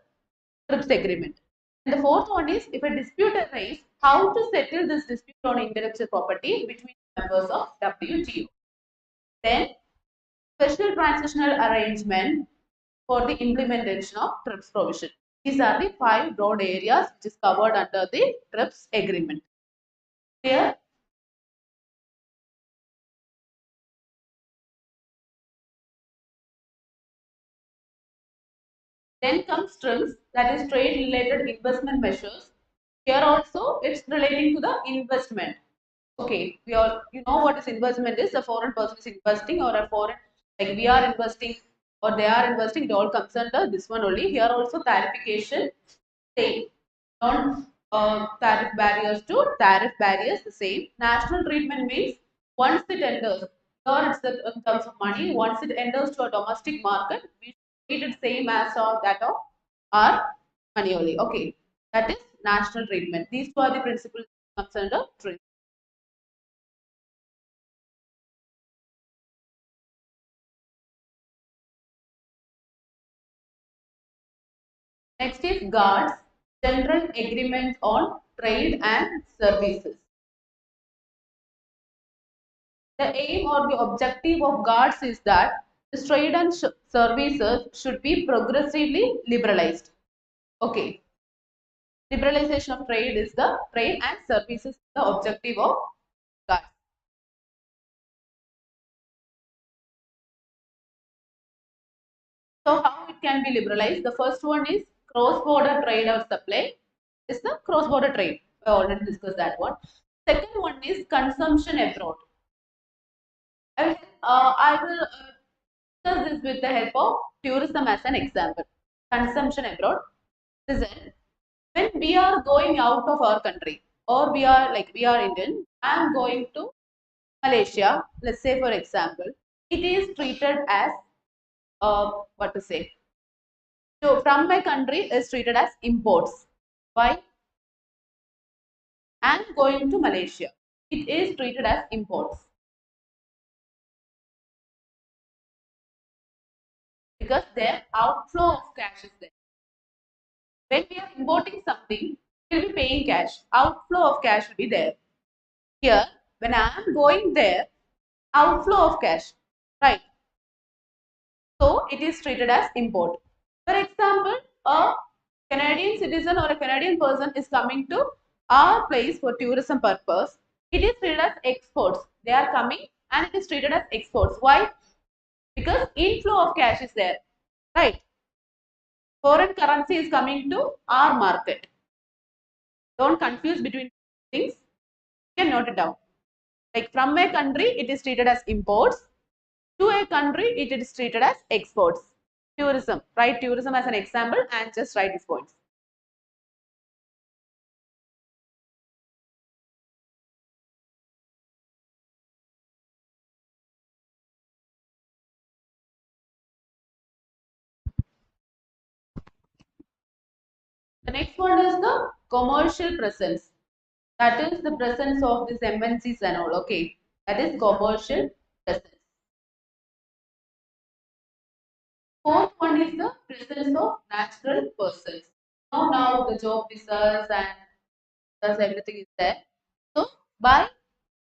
S2: TRIPS agreement. And the fourth one is, if a dispute arises, how to settle this dispute on intellectual property between members of WTO. Then, special transitional arrangement for the implementation of TRIPS provision. These are the 5 broad areas which is covered under the TRIPS agreement. Here, then comes TRIMS, that is trade related investment measures. Here also it's relating to the investment. Okay, we all, you know what is investment is, a foreign person is investing, or a foreign, like we are investing or they are investing, it all comes under this one only. Here also tarification, same. Non tariff barriers to tariff barriers, the same. National treatment means once it enters, here it's the, in terms of money, once it enters to a domestic market, we treat it same as that of our money only. Okay, that is national treatment. These two are the principles comes under trade. Next is GATS, General Agreement on Trade and Services. The aim or the objective of GATS is that the trade and services should be progressively liberalized. Okay, liberalization of trade is the trade and services the objective of GATS. So how it can be liberalized? The first one is cross-border trade or supply. Is the cross-border trade. I already discussed that one. Second one is consumption abroad. I will discuss this with the help of tourism as an example. Consumption abroad. Listen, when we are going out of our country, or we are Indian, I am going to Malaysia, let's say for example, it is treated as what to say. So from my country is treated as imports. Why? I am going to Malaysia. It is treated as imports because their outflow of cash is there. When we are importing something, we will be paying cash. Outflow of cash will be there. Here, when I am going there, outflow of cash, right? So it is treated as import. For example, a Canadian citizen or a Canadian person is coming to our place for tourism purpose. It is treated as exports. They are coming and it is treated as exports. Why? Because inflow of cash is there, right? Foreign currency is coming to our market. Don't confuse between things. You can note it down. Like from a country, it is treated as imports. To a country, it is treated as exports. Tourism. Write tourism as an example and just write these points. The next one is the commercial presence. That is the presence of these MNCs and all. Okay. That is commercial presence. Fourth one is the presence of natural persons. Now the job visas and thus everything is there. So by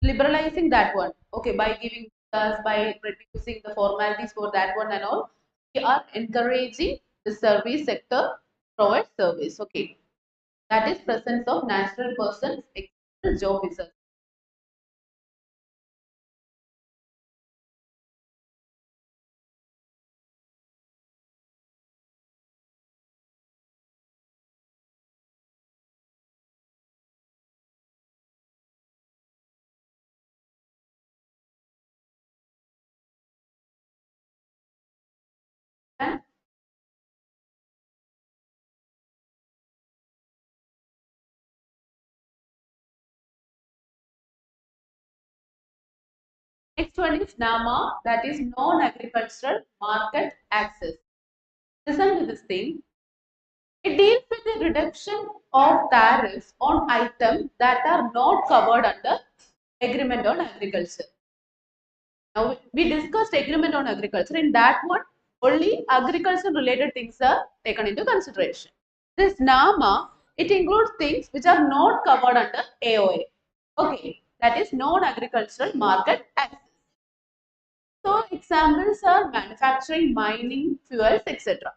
S2: liberalizing that one, okay, by giving us by reducing the formalities for that one and all. We are encouraging the service sector provide service. Okay, that is presence of natural persons, example job research. And next one is NAMA, that is non-agricultural market access. Listen to this thing. It deals with the reduction of tariffs on items that are not covered under agreement on agriculture. Now we discussed agreement on agriculture. In that one, only agriculture related things are taken into consideration. This NAMA, it includes things which are not covered under AOA. Okay, that is non-agricultural market access. So examples are manufacturing, mining, fuels, etc.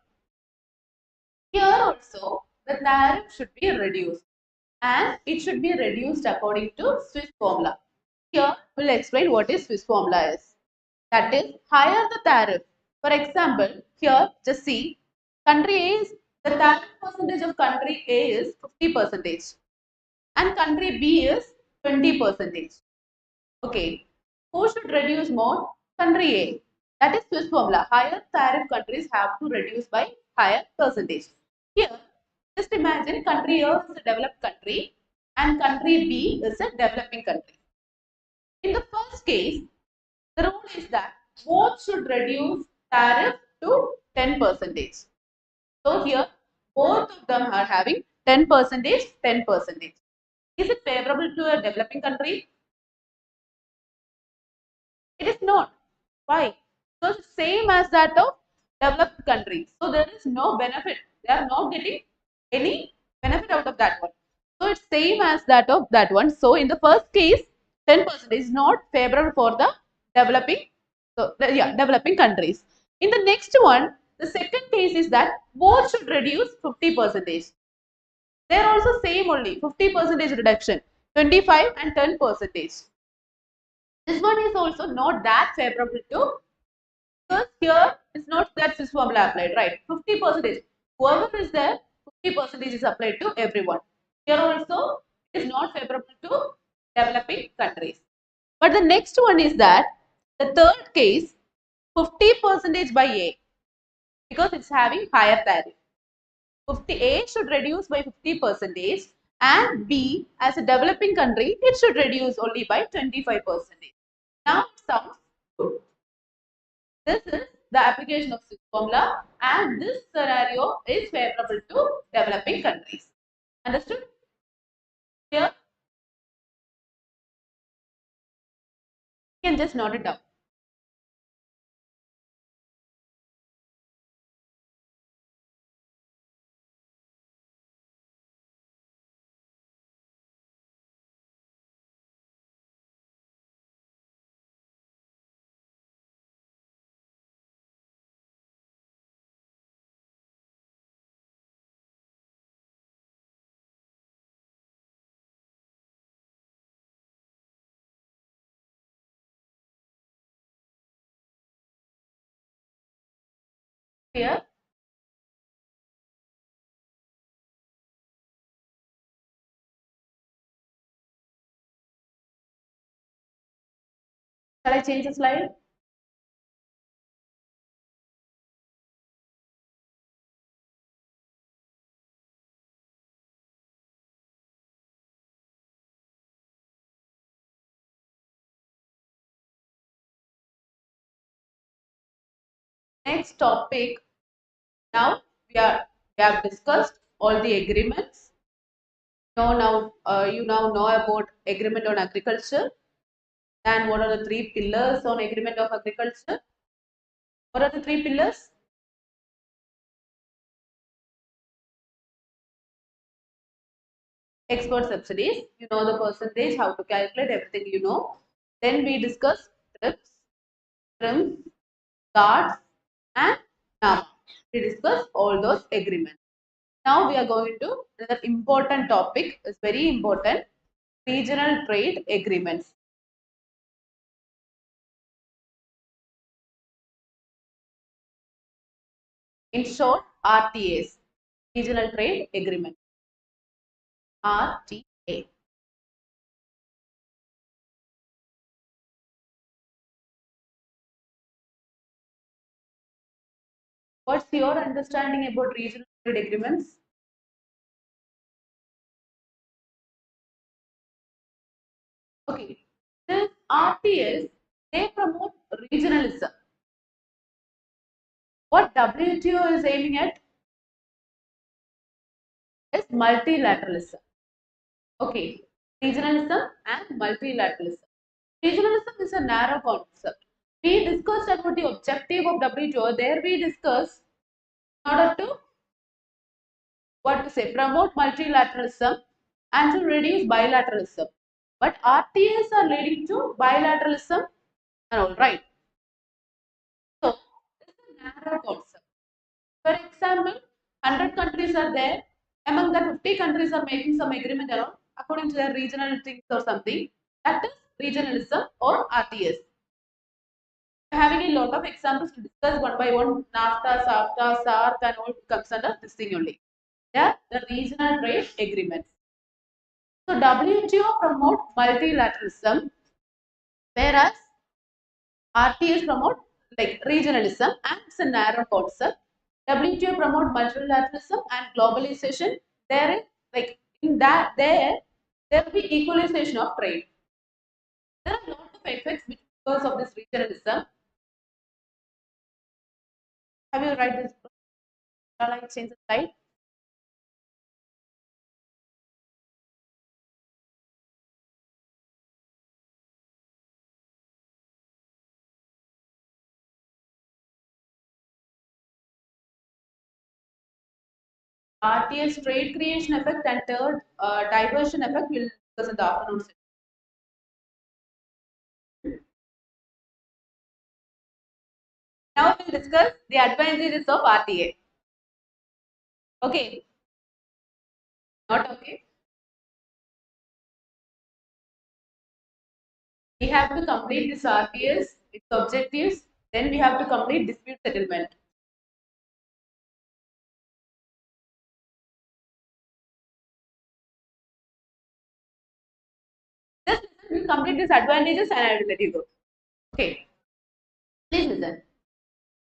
S2: Here also, the tariff should be reduced and it should be reduced according to Swiss formula. Here, we'll explain what is Swiss formula is. That is, higher the tariff. For example, here, just see, country A is, the tariff percentage of country A is 50% and country B is 20%. Okay, who should reduce more? Country A. That is Swiss formula. Higher tariff countries have to reduce by higher percentage. Here, just imagine country A is a developed country and country B is a developing country. In the first case, the rule is that both should reduce tariff to 10%. So here, both of them are having 10%, 10%. Is it favorable to a developing country? It is not. Why? So same as that of developed countries. So there is no benefit. They are not getting any benefit out of that one. So it's same as that of that one. So in the first case, 10% is not favorable for the developing. So yeah, developing countries. In the next one, the second case is that both should reduce 50%. They are also same only 50% reduction, 25 and 10%. This one is also not that favorable to, because here it's not that Swiss formula applied, right? 50%. Whoever is there, 50% is applied to everyone. Here also it is not favorable to developing countries. But the next one is that the third case, 50% by A, because it's having higher tariff. 50A should reduce by 50% and B, as a developing country, it should reduce only by 25%. Now it sounds good. This is the application of Swiss formula and this scenario is favorable to developing countries. Understood? Here, you can just note it down. Here, shall I change the slide? Next topic. Now we have discussed all the agreements. You now know about agreement on agriculture and what are the three pillars on agreement of agriculture. What are the three pillars? Export subsidies. You know the percentage, how to calculate everything you know. Then we discuss trips. trims, guards, and NAMA. We discussed all those agreements. Now we are going to another important topic. It's very important. Regional trade agreements. In short, RTAs. Regional trade agreement. RTA. What's your understanding about regional trade agreements? Okay, this RTS, they promote regionalism. What WTO is aiming at is multilateralism. Okay, regionalism and multilateralism. Regionalism is a narrow concept. We discussed about the objective of WTO. There we discussed in order to promote multilateralism and to reduce bilateralism. But RTAs are leading to bilateralism and all right. So it's a narrow concept. For example, 100 countries are there. Among the 50 countries are making some agreement around according to their regional things or something. That is regionalism or RTS. Having a lot of examples to discuss one by one. NAFTA, SAFTA, SARC, and all comes under this thing only. They are the regional trade agreements. So WTO promote multilateralism, whereas RTS promote like regionalism, and it's a narrow concept. WTO promote multilateralism and globalization. There is like in that there will be equalization of trade. There are a lot of effects because of this regionalism. Have you read this book? Shall I change the slide? RTS trade creation effect and third diversion effect will discuss in the afternoon session. Now we'll discuss the advantages of RTA. Okay, not okay. We have to complete this RTS, its objectives, then we have to complete dispute settlement. Just listen, we'll complete these advantages and I will let you go. Okay, please listen.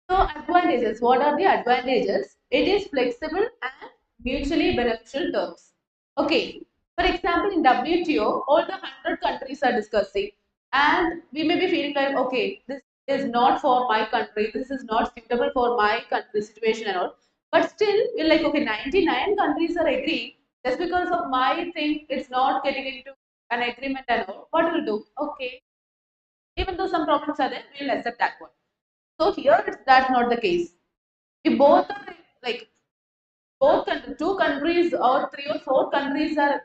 S2: So advantages, what are the advantages? It is flexible and mutually beneficial terms. Okay, for example, in WTO, all the 100 countries are discussing and we may be feeling like, okay, this is not for my country, this is not suitable for my country situation and all. But still, we're like, okay, 99 countries are agreeing. Just because of my thing, it's not getting into an agreement and all. What will do? Okay, even though some problems are there, we'll accept that one. So here that's not the case. We both are like two countries or three or four countries are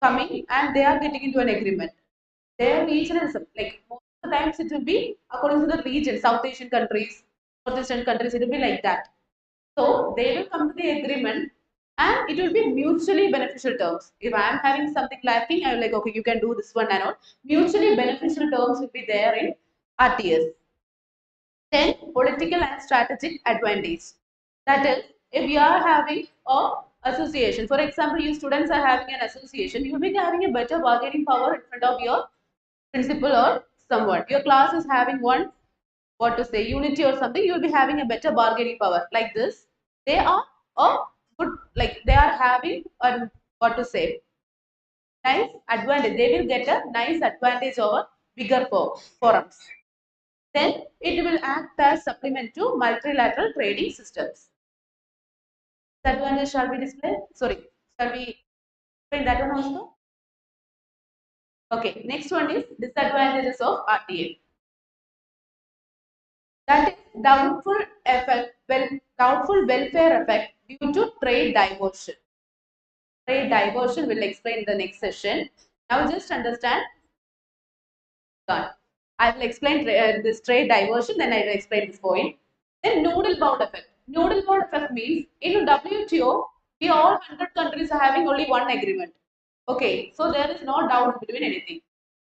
S2: coming and they are getting into an agreement. Their regionalism, like most of the times it will be according to the region, South Asian countries, Northeastern countries, it will be like that. So they will come to the agreement and it will be mutually beneficial terms. If I am having something lacking, I will like, okay, you can do this one and all. Mutually beneficial terms will be there in RTS. Then political and strategic advantage. That is, if you are having a association, for example, you students are having an association, you will be having a better bargaining power in front of your principal or someone. Your class is having one, what to say, unity or something, you will be having a better bargaining power. Like this, they are a good, like they are having a, what to say, nice advantage. They will get a nice advantage over bigger forums. Then it will act as supplement to multilateral trading systems. Disadvantage shall we display? Sorry, shall we explain that one also? Okay, next one is disadvantages of RTA. That is doubtful welfare effect due to trade diversion. Trade diversion will explain in the next session. Now just understand. Done. I will explain this trade diversion, then I will explain this point. Then noodle bound effect. Noodle bound effect means in WTO, we all 100 countries are having only one agreement. Okay, so there is no doubt between anything.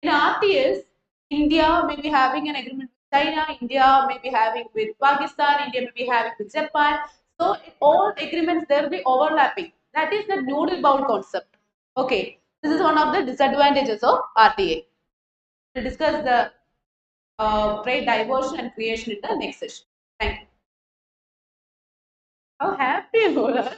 S2: In RTS, India may be having an agreement with China, India may be having with Pakistan, India may be having with Japan. So all agreements there will be overlapping. That is the noodle bound concept. Okay, this is one of the disadvantages of RTA. We'll discuss the trade diversion and creation in the next session. Thank you. How happy you are.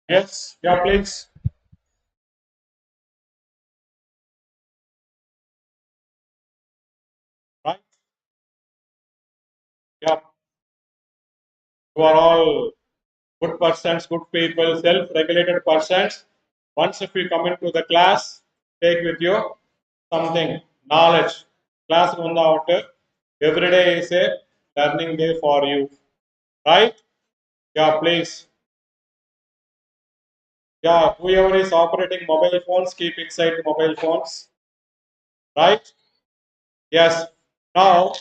S3: Yes, yeah, please. Right? Yeah, you are all good persons, good people, self-regulated persons. Once if you come into the class, take with you something, knowledge. Class on the outer. Every day is a learning day for you. Right? Yeah, please. Yeah, whoever is operating mobile phones, keep inside the mobile phones. Right? Yes. Now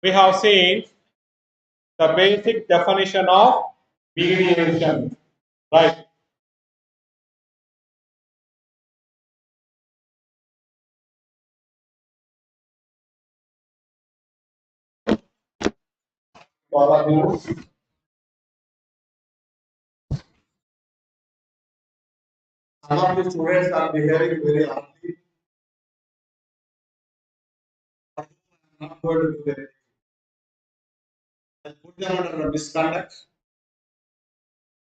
S3: we have seen the basic definition of mediation. Right. All of you. Some of the students are behaving very hardly. I'm not going to do it. I'll put them under misconduct.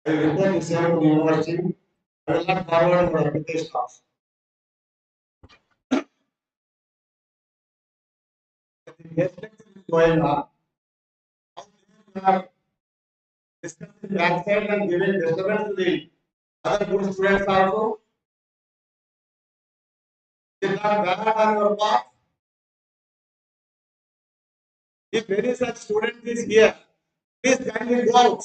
S3: I will report the same to the university. I will not forward for application. The aspect is going on. We are discussing backside and giving disturbance to the other good students also. Is not bad on your part. If any such student is here, please kindly go out.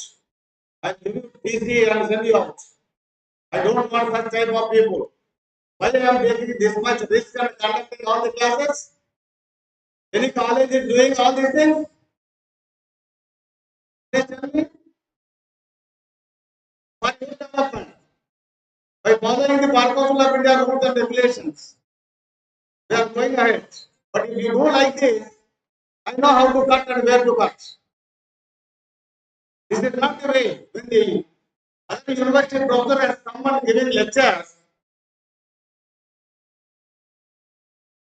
S3: I give you PC and send you out. I don't want such type of people. Why I am taking this much risk and conducting all the classes? Any college is doing all these things? They tell me by new development, by following the Bar Council of India rules and regulations. We are going ahead. But if you do like this, I know how to cut and where to cut. This is not the way. When the other university professor has someone giving lectures,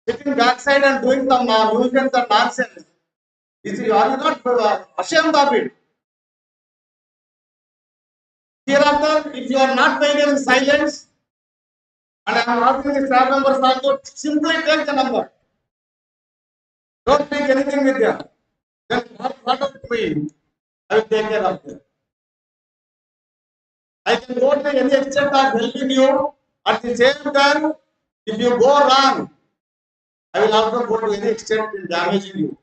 S3: sitting backside and doing some nuisance and nonsense, are you not ashamed of it? Hereafter, if you are not maintaining silence, and I am asking the staff members also, simply take the number. Don't take anything with them. Then what of me? I will take care of them. I can go to any extent of helping you. At the same time, if you go wrong, I will also go to any extent in damaging you.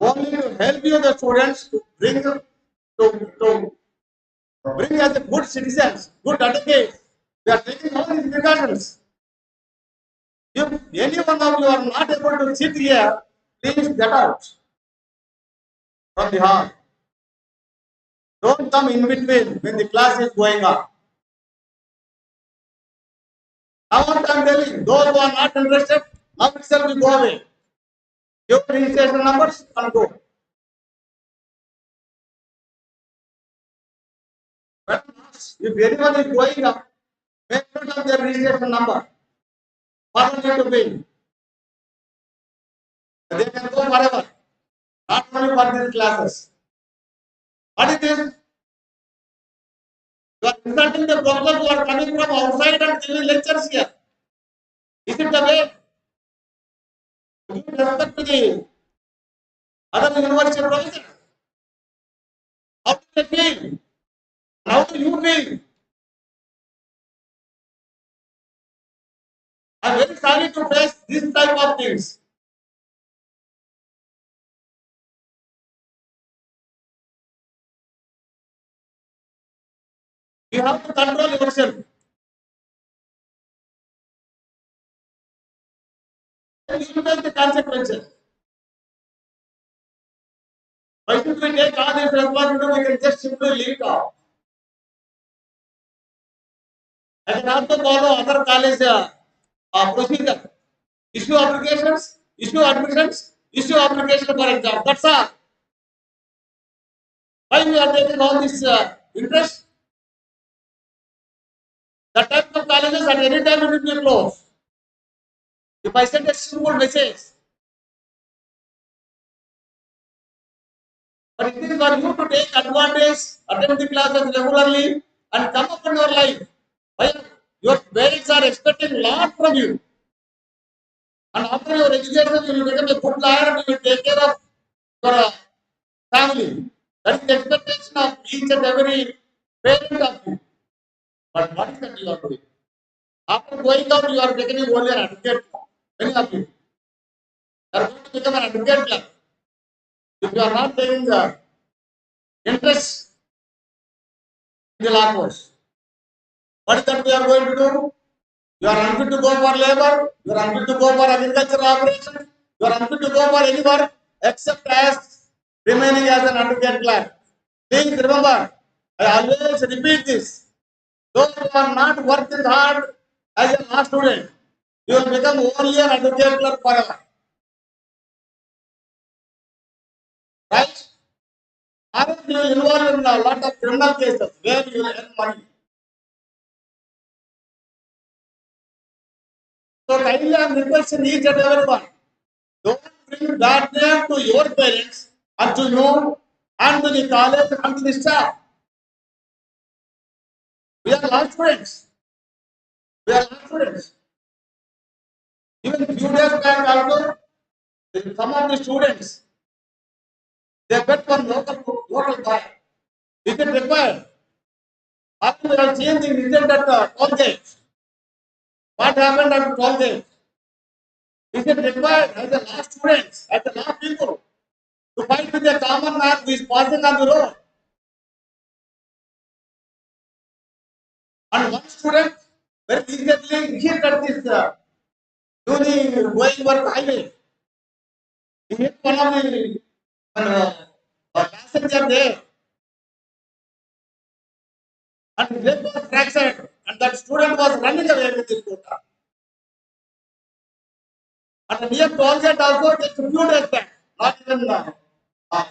S3: Only to help you, the students, to to bring as a good citizens, good advocates. We are taking all these precautions. If any one of you are not able to sit here, please get out from the hall. Don't come in between when the class is going on. Now what I am telling, those who are not interested, now itself will go away. Give registration numbers and go. But if anyone is going up, make note of their registration number. What will to be? They can go forever, not only for these classes. What is this? You are insulting the professors who are coming from outside and giving lectures here. Is it the way? Give respect to the other university professors. How do they feel? How do you feel? I am very sorry to face this type of things. You have to control yourself. And you face the consequences. Why should we take all this responsibility? We can just simply leave it off. I can also follow other college procedure. Issue applications, issue admissions, issue application for exam. That's all. Why we are taking all this interest? The type of colleges at any time it will be closed. If I send a simple message, But it is for you to take advantage, attend the classes regularly, and come up in your life. Why? Your parents are expecting a lot from you. And after your education, you will become a good lawyer and you will take care of your family. That is the expectation of each and every parent of you. But what is that you are doing? After going out, you are becoming only an advocate. Many of you are going to become an advocate. If you are not taking the interest in the law course, what is that we are going to do? You are unfit to go for labor, you are unfit to go for agricultural operation, you are unfit to go for any work except as remaining as an undergrad clerk. Please remember, I always repeat this. Those who are not working hard as a law student, you will become only an advocate clerk forever. Right? Or you will involve in a lot of criminal cases where you will earn money. So kindly I am requesting each and everyone, don't bring bad name to your parents and to you and to the college and to the staff. We are law students. We are law students. Even few days back also, some of the students, they bet one local guy. Is it required? After we are seeing the incident at the toll gate. What happened at the toll gate? Is it required as a law students, as a law people, to fight with a common man who is passing on the road? And one student very recently hit at this during going work highway. He hit one of the passenger there, and his leg was fractured, and that student was running away with his scooter. And near toll gate also just a few days back, not even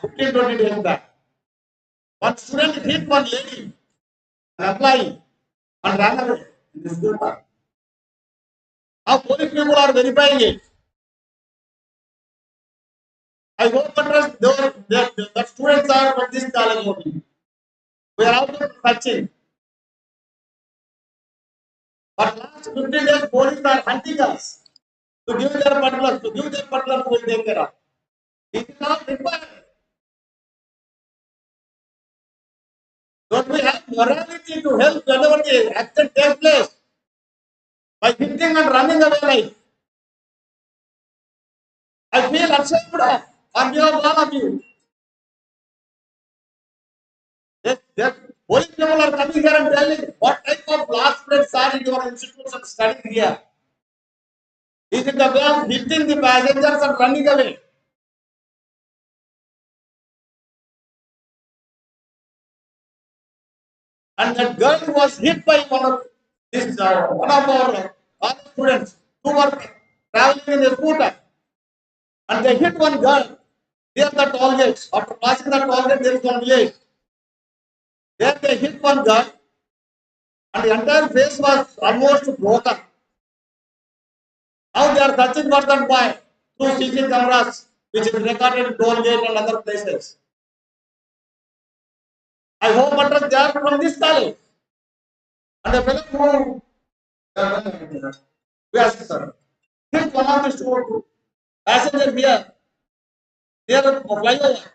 S3: 15, 20 days back. One student hit one lady, an employee, and ran away in the scooter. Now police people are verifying it. I hope and trust the students are from this college only. We are out of searching. But last 15 days, police are hunting us to give their particulars, who will take care of. It is not required. Don't we have morality to help whenever the accident takes place by hitting and running away like? I feel ashamed of on behalf of all of you. Police people are coming here and telling what type of law students are in your institution studying here. Is it the way of hitting the passengers and running away? And that girl was hit by one of our students who were traveling in a scooter, and they hit one girl near the toll gate. After passing the toll gate, there is one village. There they hit one girl, and the entire face was almost broken. Now they are searching for that boy through CC cameras, which is recorded in toll gate and other places. I hope they are from this college. And the fellow who yes, sir. Hit one of the students, passenger here, near the flyover.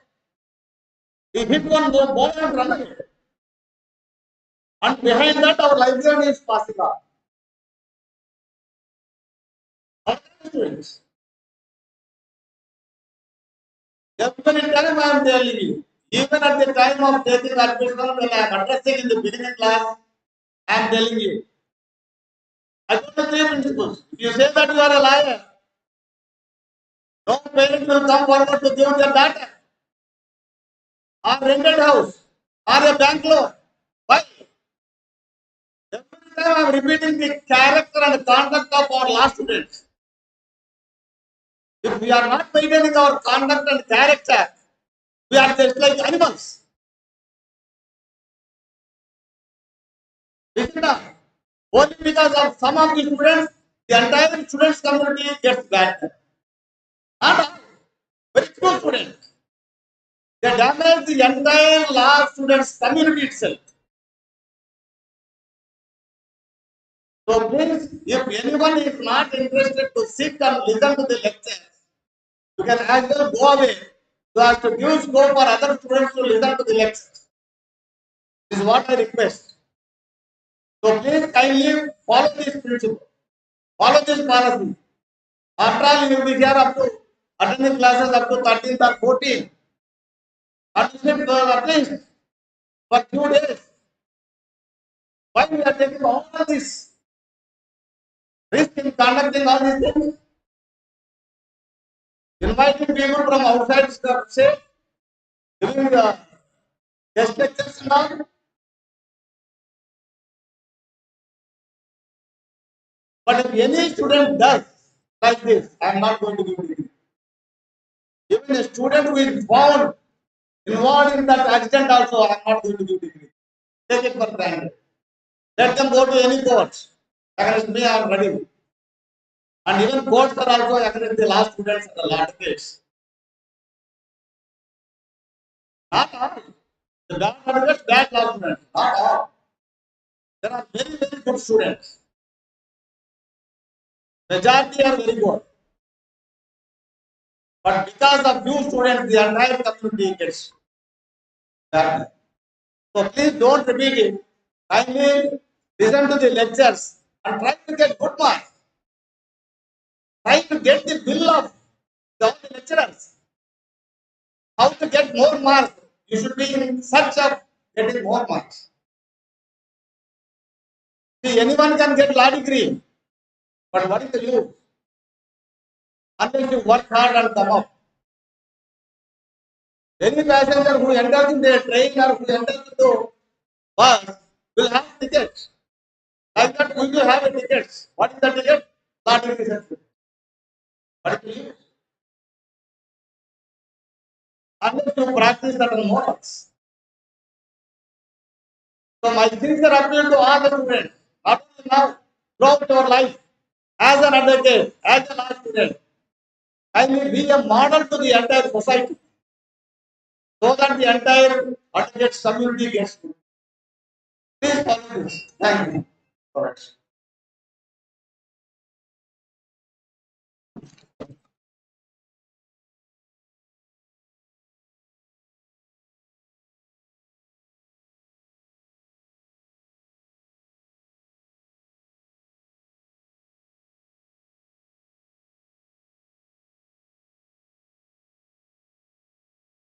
S3: He hit one boy and run away. And behind that, our librarian is passing on. How many students? Even in time, I am telling you, even at the time of taking admission, when I am addressing in the beginning class, I am telling you, I don't know three principles. If you say that you are a liar, no parent will come forward to give their data, or rented house, or a bank loan. Why? Every time I am repeating the character and conduct of our law students. If we are not maintaining our conduct and character, we are just like animals. Is it not? Only because of some of the students, the entire students community gets bad. Not all. Very few students. They damage the entire law students community itself. So please, if anyone is not interested to sit and listen to the lectures, you can as well go away so as to give scope for other students to listen to the lectures. This is what I request. So please kindly follow this principle, follow this policy. After all, you will be here up to attending classes up to 13th or 14th. At least for 2 days. Why we are taking all of this risk in conducting all these things? Inviting people from outside state, giving guest lectures and all. But if any student does like this, I am not going to give degree. Even a student who is found involved in that accident also, I am not going to give degree. Take it for granted. Let them go to any court. Against me, I am ready. And even courts are also against the law students and the law advocates. Not all. The law advocates, bad law students. Not all. There are very, very good students. Majority are very good. But because of few students, the entire community gets bad. So please don't repeat it. Kindly listen to the lectures and try to get good marks. Try to get the bill of all the lecturers. How to get more marks? You should be in search of getting more marks. See, anyone can get law degree, but what is the use? Unless you work hard and come up. Any passenger who enters in the train or who enters into bus will have tickets. Like that, we will have a ticket. What is the ticket? Law degree certificate. What is the use? Unless you practice certain models. So my sincere appeal to all the students, not only now, throughout your life, as an advocate, as a law student, I will be a model to the entire society, so that the entire advocate community gets good. Please follow this. Thank you. Correct.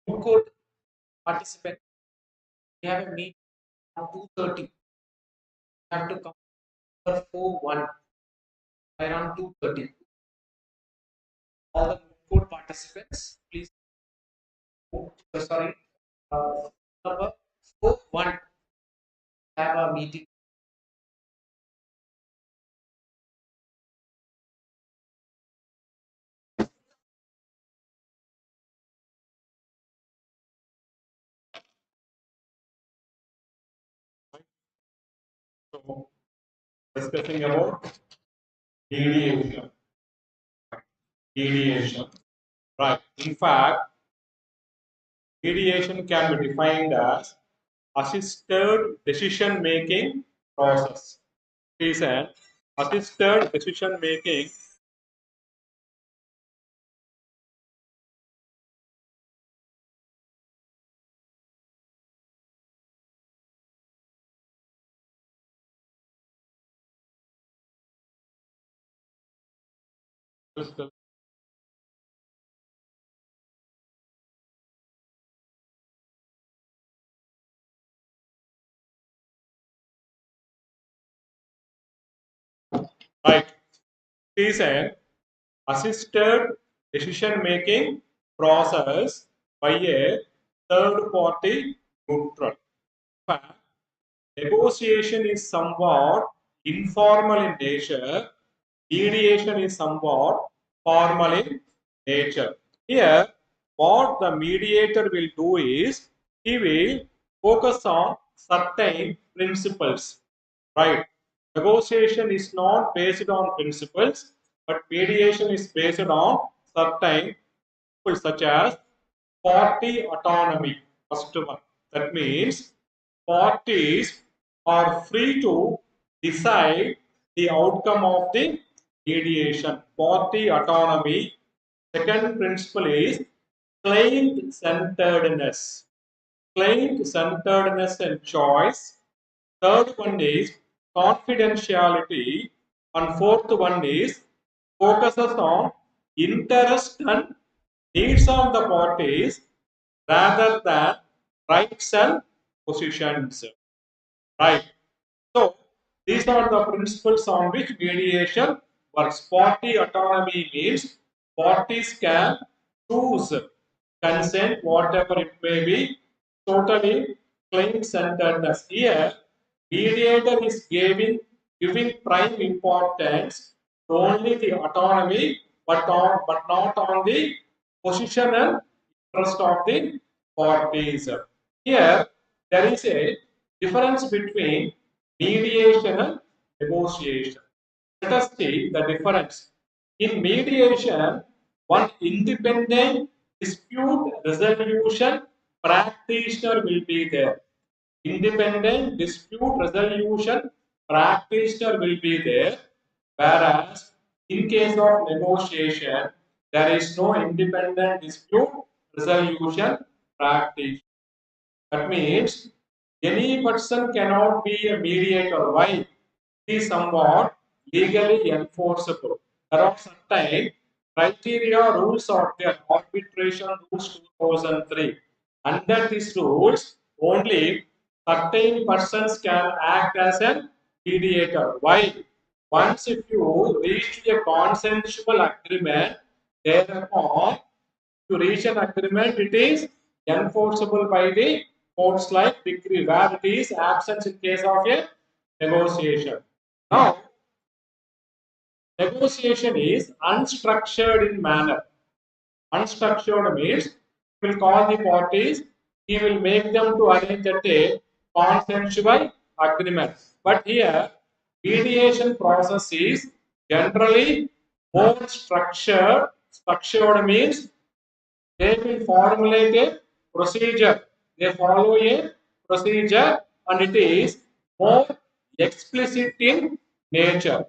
S4: Court participant, we have a meeting at 2:30. You have to come for 4:1 around 2:30. All the court participants, please. Sorry, number 4:1. Have a meeting.
S5: So, discussing about mediation. Mediation. Right. In fact, mediation can be defined as assisted decision making process. It is an assisted decision making system. Right. It is an assisted decision making process by a third party neutral. In fact, negotiation is somewhat informal in nature. Mediation is somewhat formal in nature. Here, what the mediator will do is he will focus on certain principles. Right? Negotiation is not based on principles, but mediation is based on certain principles such as party autonomy. First one. That means parties are free to decide the outcome of the mediation. Party autonomy. Second principle is client centeredness. Client centeredness and choice. Third one is confidentiality. And fourth one is focuses on interest and needs of the parties rather than rights and positions. Right. So these are the principles on which mediation works. Party autonomy means parties can choose consent, whatever it may be, totally client centeredness. Here, mediator is giving prime importance to only the autonomy, but not on the position and interest of the parties. Here, there is a difference between mediation and negotiation. Let us see the difference. In mediation, one independent dispute resolution practitioner will be there. Independent dispute resolution practitioner will be there, whereas in case of negotiation, there is no independent dispute resolution practitioner. That means any person cannot be a mediator. Why? He is somewhat legally enforceable. There are certain criteria rules are there. Arbitration rules 2003. Under these rules, only certain persons can act as a mediator. Why? Once if you reach a consensual agreement, thereupon to reach an agreement, it is enforceable by the courts like decree, where it is absent in case of a negotiation. Now, negotiation is unstructured in manner. Unstructured means he will call the parties, he will make them to arrange at a consensual agreement. But here, mediation process is generally more structured. Structured means they will formulate a procedure. They follow a procedure and it is more explicit in nature.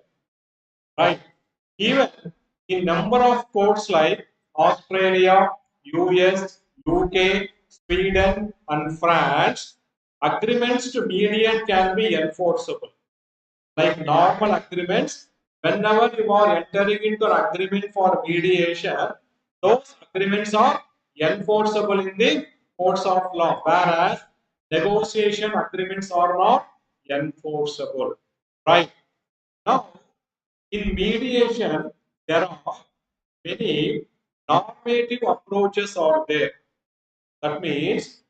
S5: Right? Even in number of courts like Australia, US, UK, Sweden, and France, agreements to mediate can be enforceable. Like normal agreements, whenever you are entering into an agreement for mediation, those agreements are enforceable in the courts of law, whereas negotiation agreements are not enforceable. Right? Now, in mediation, there are many normative approaches are there. That means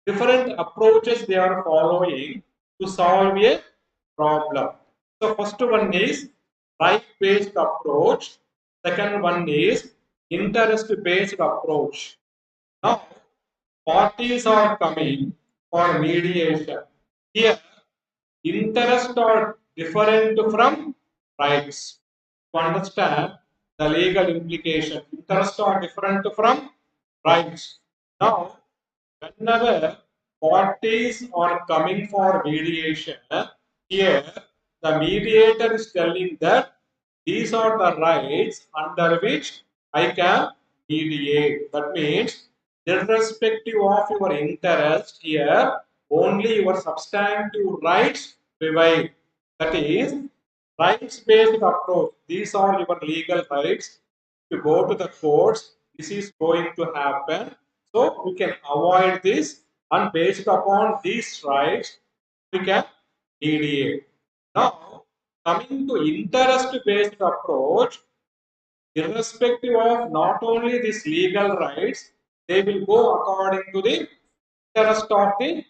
S5: different approaches they are following to solve a problem. So first one is right-based approach. Second one is interest-based approach. Now, parties are coming for mediation. Here, interests are different from rights. To understand the legal implication, interests are different from rights. Now, whenever parties are coming for mediation, here the mediator is telling that these are the rights under which I can mediate. That means, irrespective of your interest, here only your substantive rights prevail. That is, rights based approach. These are your legal rights. If you go to the courts, this is going to happen. So we can avoid this, and based upon these rights, we can mediate. Now, coming to interest-based approach, irrespective of not only these legal rights, they will go according to the interest of the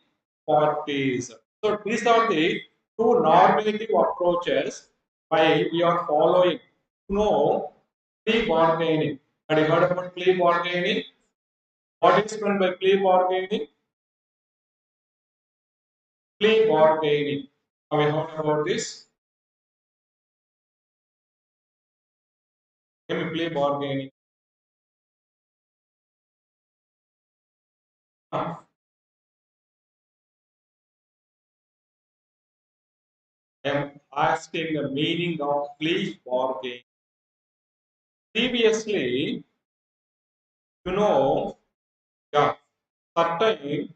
S5: parties. So these are the two normative approaches by we are following to know plea bargaining. Have you heard about plea bargaining? What is meant by plea bargaining? Plea bargaining. Have you heard about this? Plea bargaining. I am asking the meaning of plea bargain. Previously, you know, yeah, certain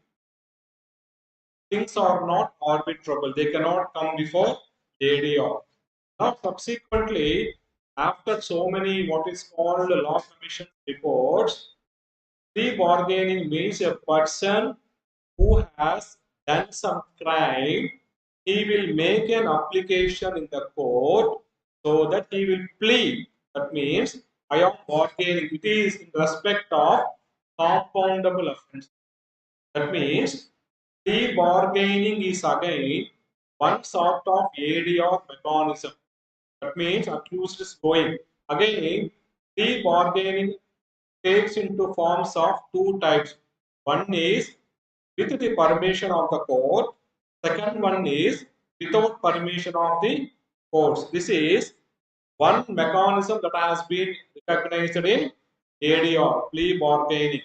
S5: things are not arbitrable. They cannot come before ADR. Now, subsequently, after so many what is called law commission reports, plea bargaining means a person who has done some crime, he will make an application in the court so that he will plead. That means I am bargaining. It is in respect of compoundable offense. That means plea bargaining is again one sort of ADR mechanism. That means accused is going. Again, plea bargaining takes into forms of two types. One is with the permission of the court. Second one is without permission of the courts. This is one mechanism that has been recognized in ADR, plea bargaining.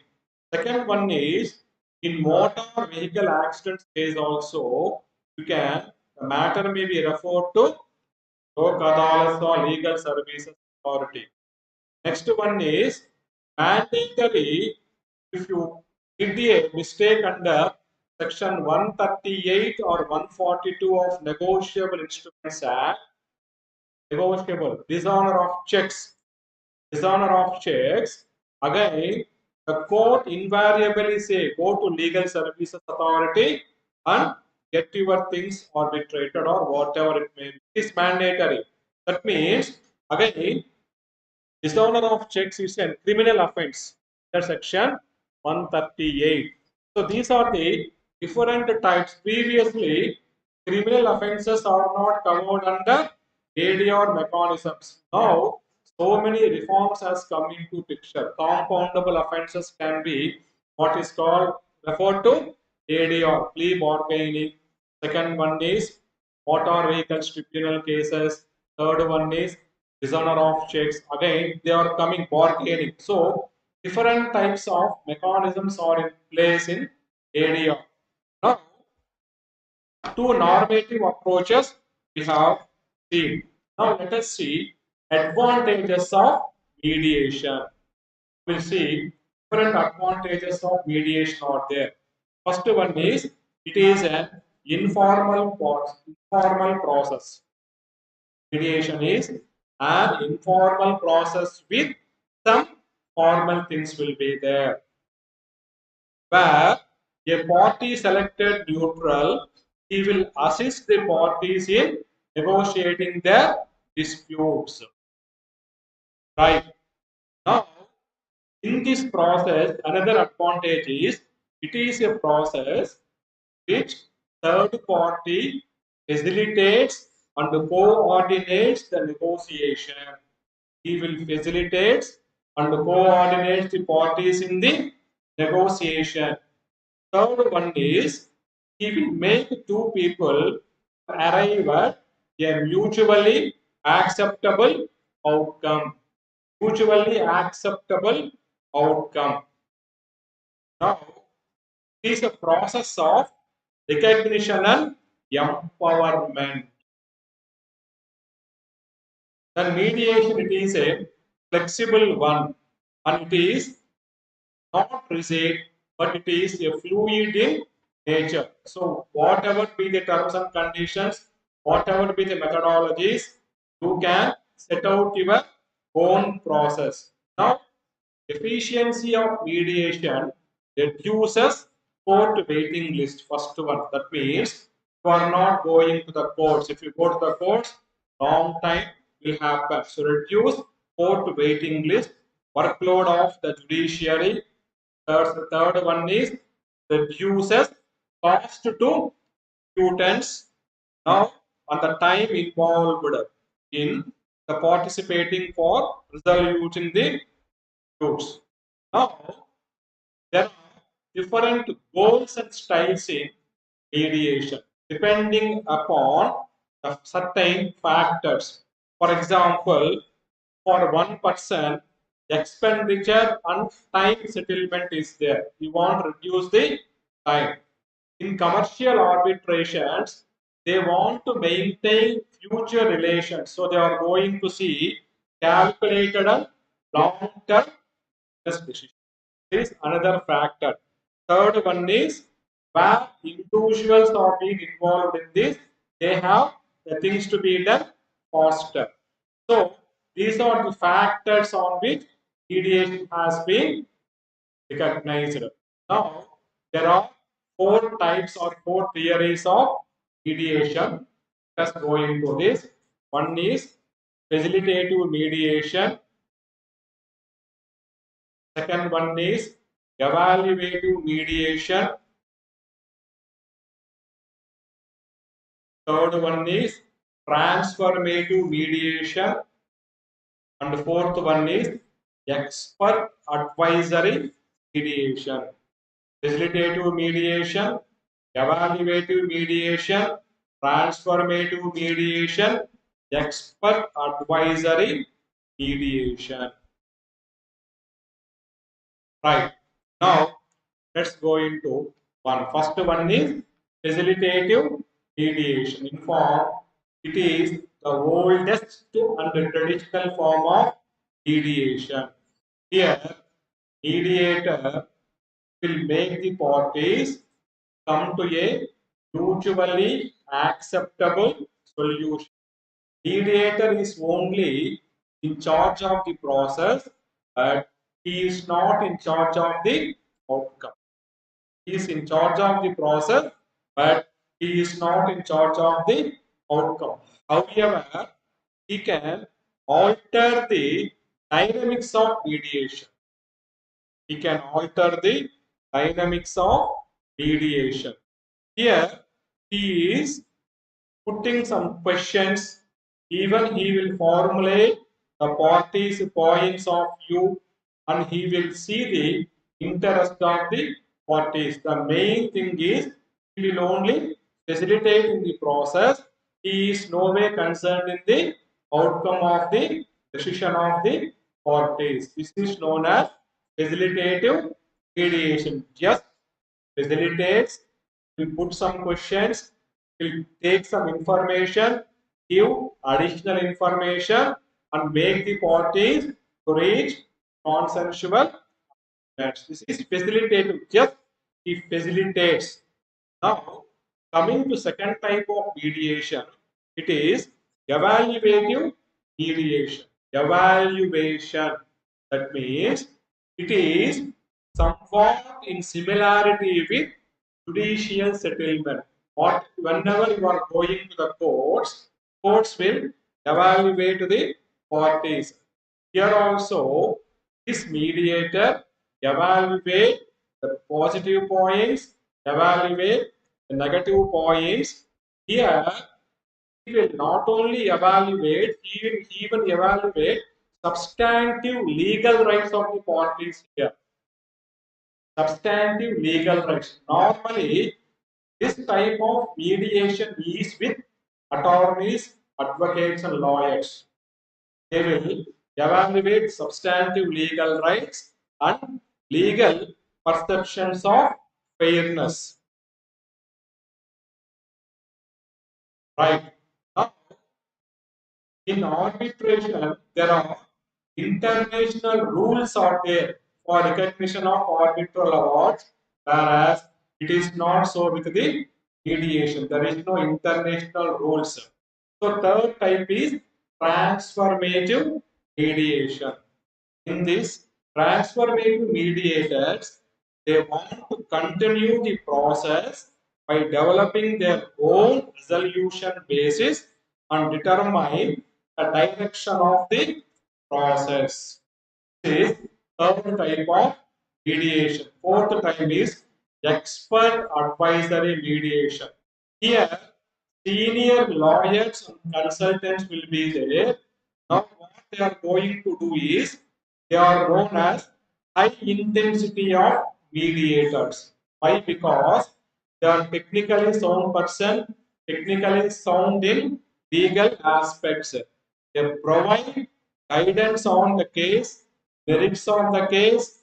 S5: Second one is in motor vehicle accident case also, the matter may be referred to Lok Adalat or Legal Services Authority. Next one is mandatory if you did a mistake under section 138 or 142 of Negotiable Instruments Act, negotiable, dishonor of checks, again, the court invariably say go to Legal Services Authority and get your things arbitrated or whatever it may be. It is mandatory. That means, again, dishonor of checks is a criminal offense under section 138. So these are the different types. Previously, criminal offenses are not covered under ADR mechanisms. Now, so many reforms has come into picture. Compoundable offenses can be what is called referred to ADR, plea bargaining. Second one is motor vehicle tribunal cases. Third one is dishonor of checks. Again, they are coming bargaining. So, different types of mechanisms are in place in ADR. Now, two normative approaches we have seen. Now, let us see advantages of mediation. We'll see different advantages of mediation are there. First one is it is an informal process. Mediation is an informal process with some formal things will be there. Where a party selected neutral, he will assist the parties in negotiating their disputes. Right. Now, in this process, another advantage is it is a process which third party facilitates and coordinates the negotiation. He will facilitate and coordinate the parties in the negotiation. Third one is he will make two people arrive at a mutually acceptable outcome. Mutually acceptable outcome. Now, it is a process of recognition and empowerment. Then mediation, it is a flexible one and it is not rigid, but it is a fluid in nature. So whatever be the terms and conditions, whatever be the methodologies, you can set out your own process. Now, efficiency of mediation reduces court waiting list. First one, that means you are not going to the courts. If you go to the courts, long time will happen. So reduce court waiting list, workload of the judiciary. Third one is reduces cost to students. Now, on the time involved in the participating for resoluting the disputes. Now, there are different goals and styles in mediation depending upon the certain factors. For example, for one person, expenditure and time settlement is there. You want to reduce the time. In commercial arbitrations, they want to maintain future relations. So they are going to see calculated and long-term decision. This is another factor. Third one is where individuals are being involved in this, they have the things to be done faster. So these are the factors on which mediation has been recognized. Now there are four types or four theories of mediation. Let's go into this. One is facilitative mediation. Second one is evaluative mediation. Third one is transformative mediation. And the fourth one is expert advisory mediation. Facilitative mediation, evaluative mediation, transformative mediation, expert advisory mediation. Right. Now, let's go into one. First one is facilitative mediation. In form, it is the oldest and traditional form of mediation. Here, mediator will make the parties come to a mutually acceptable solution. Mediator is only in charge of the process, but he is not in charge of the outcome. He is in charge of the process, but he is not in charge of the outcome. However, he can alter the dynamics of mediation. He can alter the dynamics of mediation. Here, he is putting some questions. Even he will formulate the parties' points of view and he will see the interest of the parties. The main thing is he will only facilitate in the process. He is no way concerned in the outcome of the decision of the parties. This is known as facilitative mediation. Just facilitates, will put some questions, will take some information, give additional information, and make the parties to reach consensual agreements. This is facilitative. Just he facilitates. Now, coming to second type of mediation, it is evaluative mediation. Evaluation. That means it is somewhat in similarity with judicial settlement. What whenever you are going to the courts, courts will evaluate the parties. Here also, this mediator evaluate the positive points, evaluate the negative points. Here, he will not only evaluate, he will even evaluate substantive legal rights of the parties here. Substantive legal rights. Normally, this type of mediation is with attorneys, advocates, and lawyers. They will evaluate substantive legal rights and legal perceptions of fairness. Right. Now, in arbitration, there are international rules are there for recognition of arbitral awards, whereas it is not so with the mediation. There is no international rules. So third type is transformative mediation. In this transformative mediators, they want to continue the process by developing their own resolution basis and determine the direction of the process. This is third type of mediation. Fourth type is expert advisory mediation. Here, senior lawyers and consultants will be there. Now, what they are going to do is they are known as high intensity of mediators. Why? Because they are technically sound person, technically sound in legal aspects. They provide guidance on the case, merits of the case,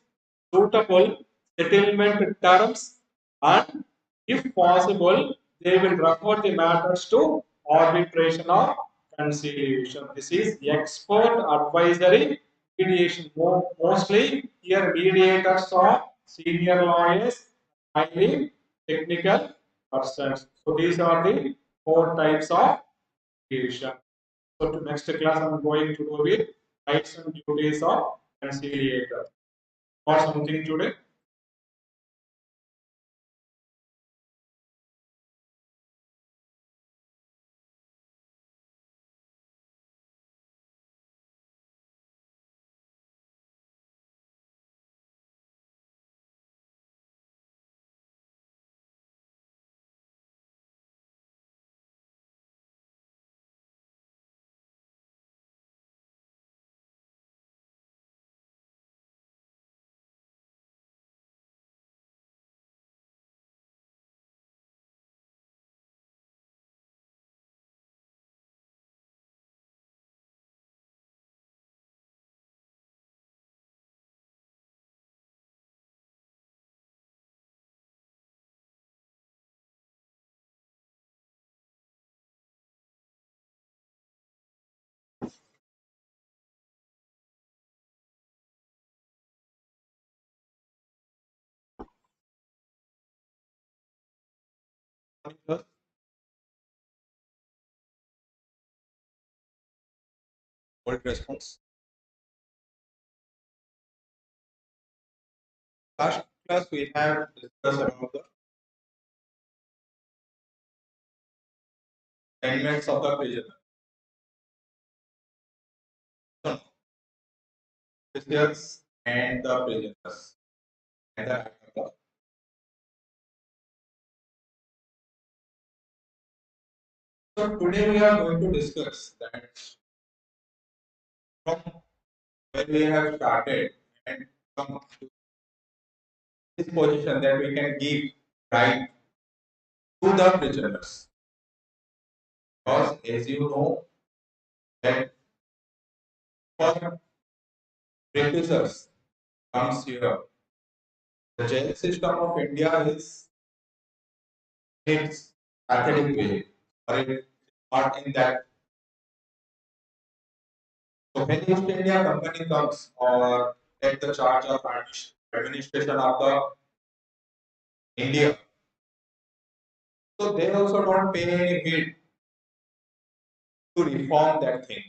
S5: suitable settlement terms, and if possible, they will refer the matters to arbitration or conciliation. This is expert advisory mediation. Mostly here mediators are senior lawyers, highly technical persons. So these are the four types of mediation. So to next class, I'm going to do with rights and duties of conciliator. Or something today?
S3: Old response. Last class we have discussed about the assignments of the prisoner. So, prisoners and the prisoners. And the so today we are going to discuss that from where we have started and come to this position that we can give right to the prisoners. Because as you know that for prisoners comes here, the jail system of India is its pathetic way, or it not in that. So when East India Company comes or take the charge of administration of the India, so they also don't pay any heed to reform that thing.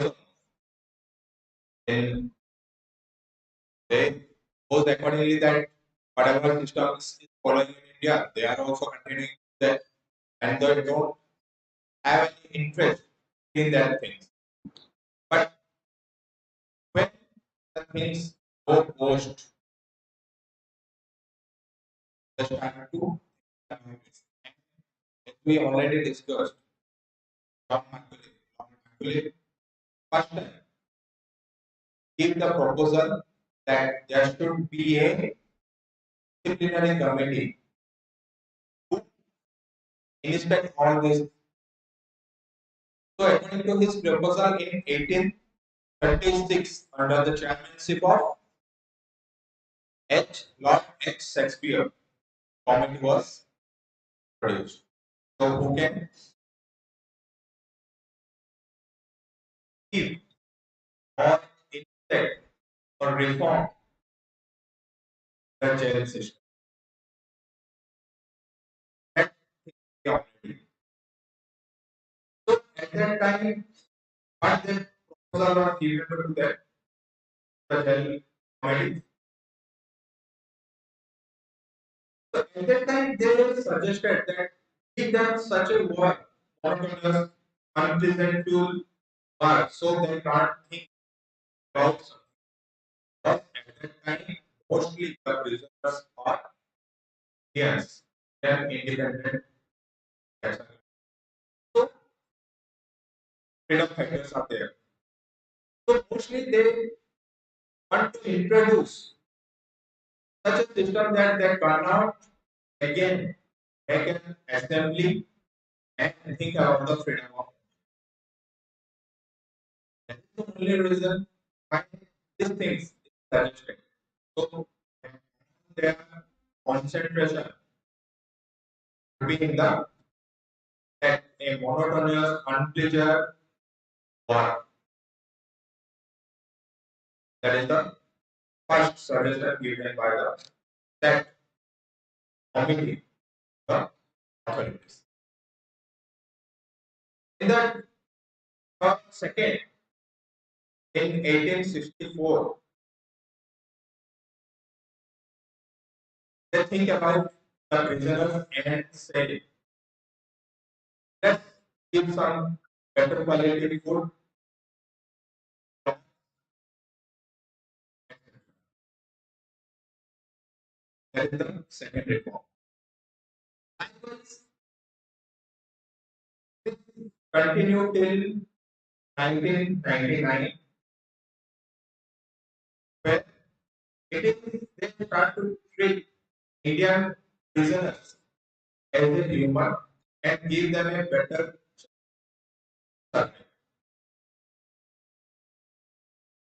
S3: So then they suppose accordingly that whatever systems is following in India, they are also continuing that, and they don't have any interest in that thing. But when the things go post, they start to, as we already discussed, first time give the proposal that there should be a disciplinary committee to inspect all this. So according to his proposal in 1836, under the chairmanship of Lord H. Shakespeare, committee was produced. So who can give or inspect or reform the jail system? That is the objective. So at that time, what the proposal was given to that the jail committee. So at that time, they suggested that if there is such a work, monotonous, unpresentful work, so they can't think about something. But at that time, mostly the prisoners are Indians, they are independent. So freedom fighters are there. So mostly they want to introduce such a system that they cannot again make an assembly and think about the freedom of the only reason why these things is suggested. So their concentration would be in the at a monotonous, unpleasant work. That is the first suggestion given by the that committee, the authorities. In the second, in 1864, they think about the prisoners and say, let's give some better quality food. That is the second reform. Likewise, this continued till 1999, where it is they start to treat Indian prisoners as a human and give them a better service.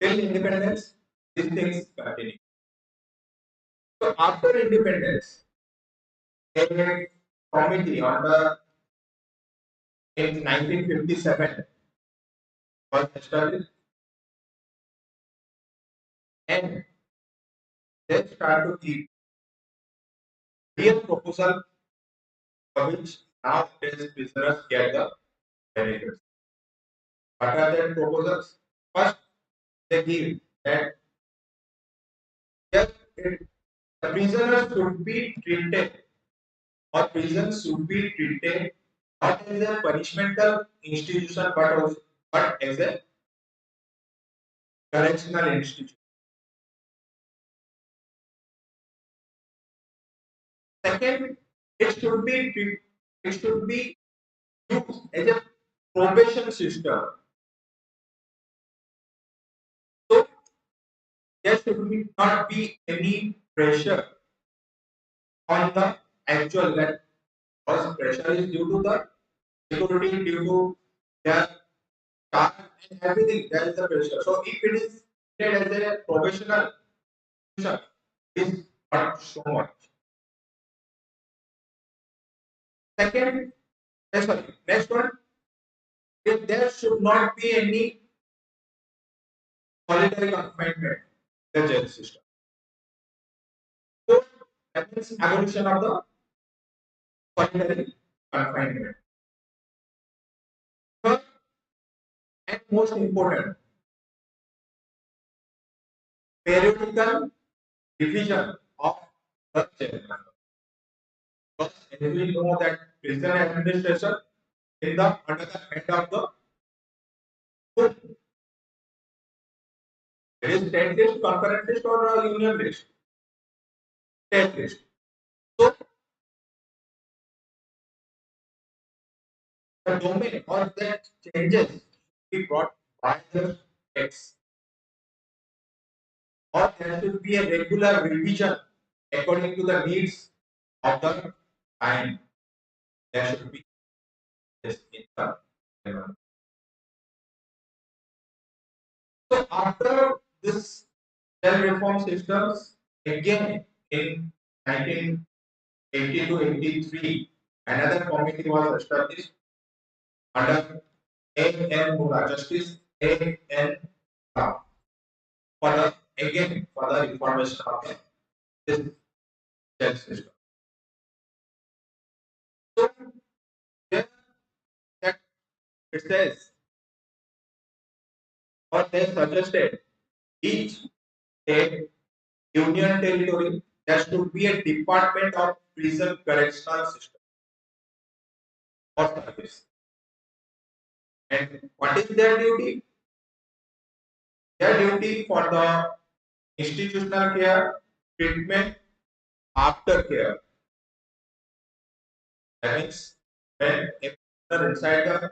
S3: Till independence, these things continue. So after independence, a committee on the in 1957 was established and they start to give real proposal for which nowadays prisoners get the benefits. What are their proposals? First, they give that yes, the prisoners should be treated or prisons should be treated not as a punishmental institution but as a correctional institution. Second, it should be used as a probation system. So there should not be any pressure on the actual that because pressure is due to the security, due to their staff and everything. There is the pressure. So if it is treated as a professional institution, it is not so much. Second, sorry, next one, if there should not be any solitary confinement in the jail system. So that means abolition of the solitary confinement. Third, and most important, periodical revision of the jail. Because as we know that prison administration in the under the head of the court. It is state list, concurrent list, or union list. State list. So the domain or the changes be brought by the states, or there should be a regular revision according to the needs of the time. There should be this in the environment. So after this cell reform systems, again in 1980 to 83, another committee was established under A.N. Mura, Justice A.N. Mura, for the again for the reformation of this jail system. So there that it says or they suggested each state union territory there should be a department of prison correctional system or service. And what is their duty? Their duty for the institutional care, treatment, after care. That means when a prisoner inside the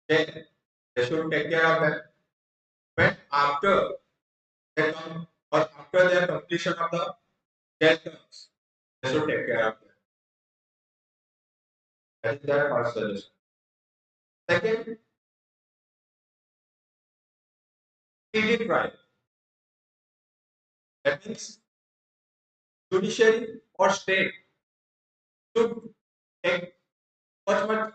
S3: jail, they should take care of them. When after they come or after their completion of the jail terms, they should take care of them. That is their first suggestion. Second, speedy trial. That means judiciary or state should take much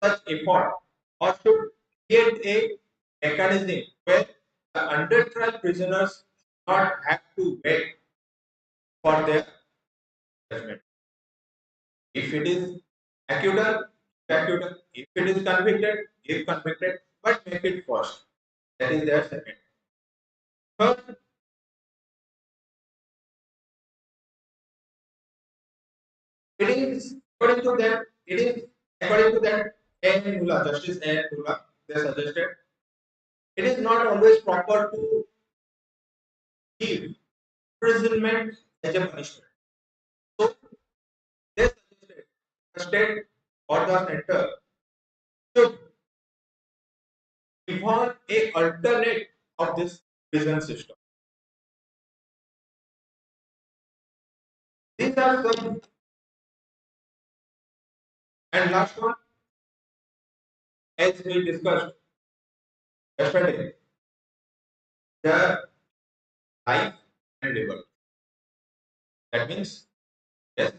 S3: such effort or should create a mechanism where the under trial prisoners not have to wait for their judgment. If it is acquittal, acquittal. If it is convicted, if convicted, but make it first. That is their second. Third, it is according to them, it is according to them, N. Mula, Justice N. Mula, they suggested, it is not always proper to give imprisonment as a punishment. So they suggested the state or the center should evolve a alternate of this prison system. These are some, and last one, as we discussed yesterday, the life and liberty. That means, yes,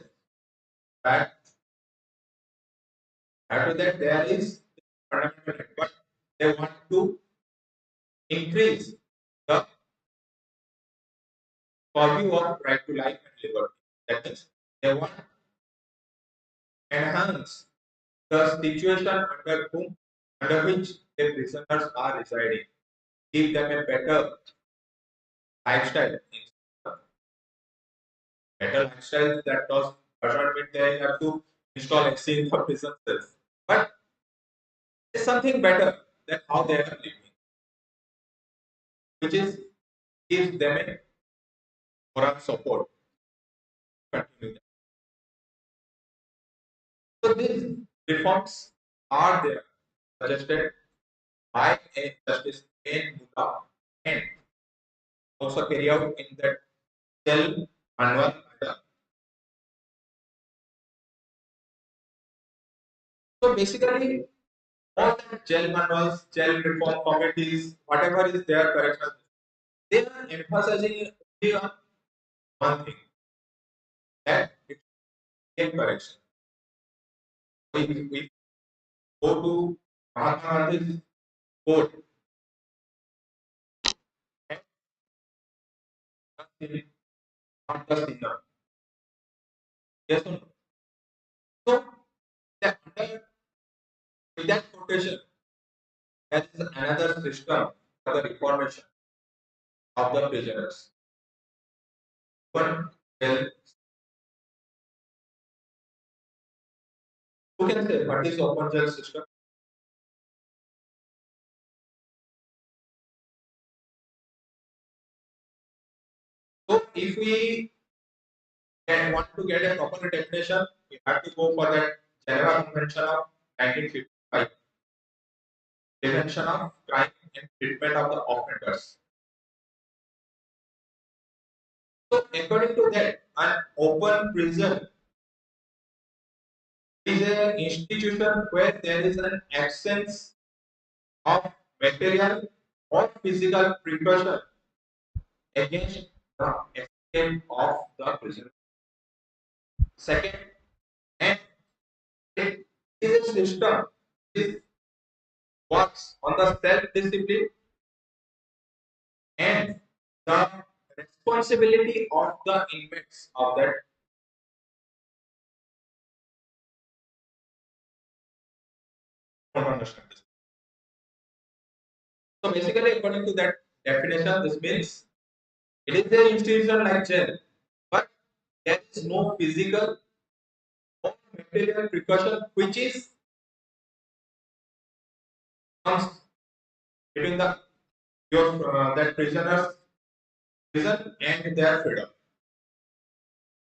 S3: that after that there is fundamental right, but they want to increase the purview of right to life and liberty. That means they want to enhance the situation under which the prisoners are residing, give them a better lifestyle. Better lifestyle that does not mean they have to install AC in the prison cells. But it's something better than how they are living, which is gives them a moral support. Continue that. So these reforms are there suggested by a Justice N. Mula and also carry out in that cell manual. So basically, all the jail manuals, jail reform committees, whatever is their correctional, they are emphasizing only on one thing, that it's jail correction. We go to Mahatma Gandhi's quote, and not the sinner. Yes or no? So, with that quotation, there is another system for the reformation of the prisoners. One, well, who can say what is open jail system? So if we want to get a proper definition, we have to go for that Geneva Convention of 1955, Prevention of Crime and Treatment of the Offenders. So according to that, an open prison is an institution where there is an absence of material or physical precaution against the escape of the prisoner. Second, and it is a system which works on the self-discipline and the responsibility of the inmates of that. I don't understand this. So basically, according to that definition, this means it is an institution like jail, but there is no physical or material precaution which is comes between the your that prisoners prison and their freedom.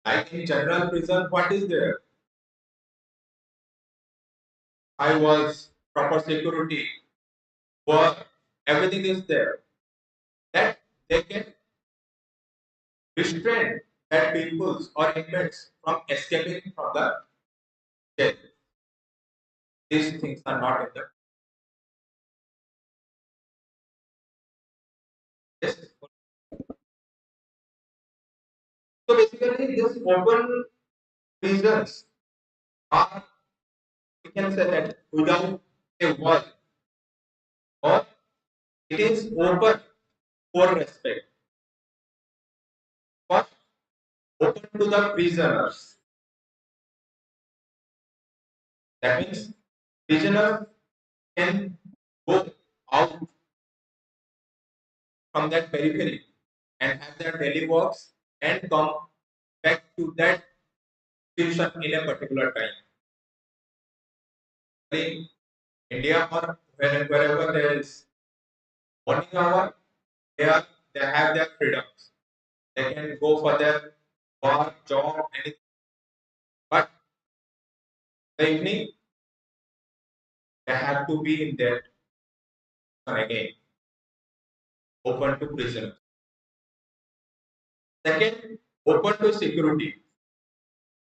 S3: Like in general prison, what is there? I was proper security, work, everything is there. That they can restrain that peoples or inmates from escaping from the jail. These things are not in the So basically, this open prisons are, we can say that, without a wall, or it is open for respect. First, open to the prisoners. That means prisoners can go out from that periphery and have their daily works and come back to that institution in a particular time. In India or wherever there is morning hour, they have their freedoms. They can go for their work, job, anything. But the evening, they have to be in there again, open to prisoners. Second, open to security.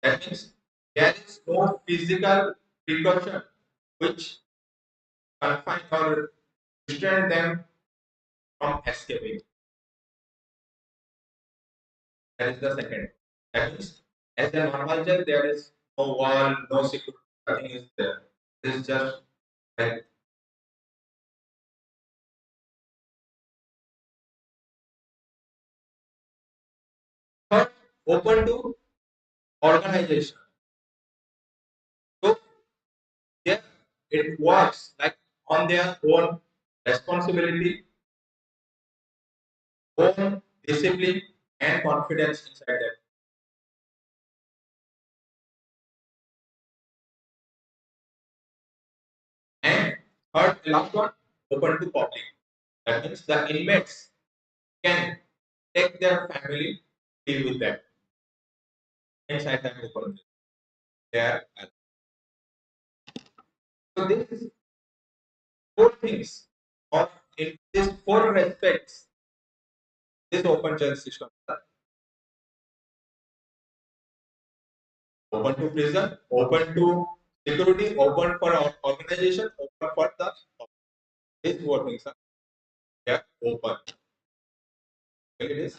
S3: That means there is no physical precaution which confine or restrain them from escaping. That is the second. That means as a normal jail, there is no wall, no security, nothing is there. It is just like third, open to organization. So here it works like on their own responsibility, own discipline, and confidence inside them. And third, last one, open to public. That means the inmates can take their family, live with them inside that open place. There. So this is four things, or in these four respects, this open jail system. Open to prison, open to security, open for organization, open for the public. These four things are, yeah, open. It is.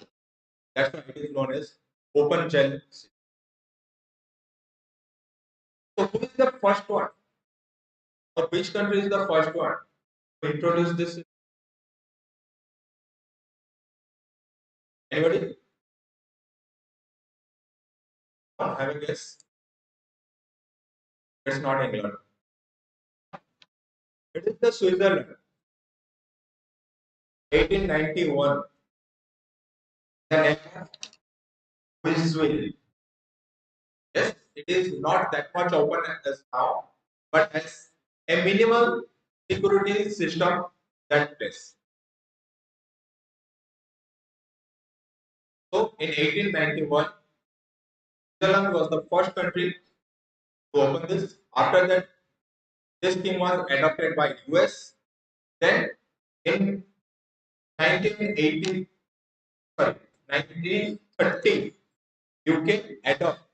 S3: That's why it is known as open jail system. So who is the first one? Or which country is the first one to introduce this? Anybody? Have a guess? It's not England. It is the Switzerland. 1891. The name Quizzwell. Yes, it is not that much open as now, but as a minimal security system that place. So in 1891, Switzerland was the first country to open this. After that, this thing was adopted by US. Then in 1980, sorry, 1930, UK adopted.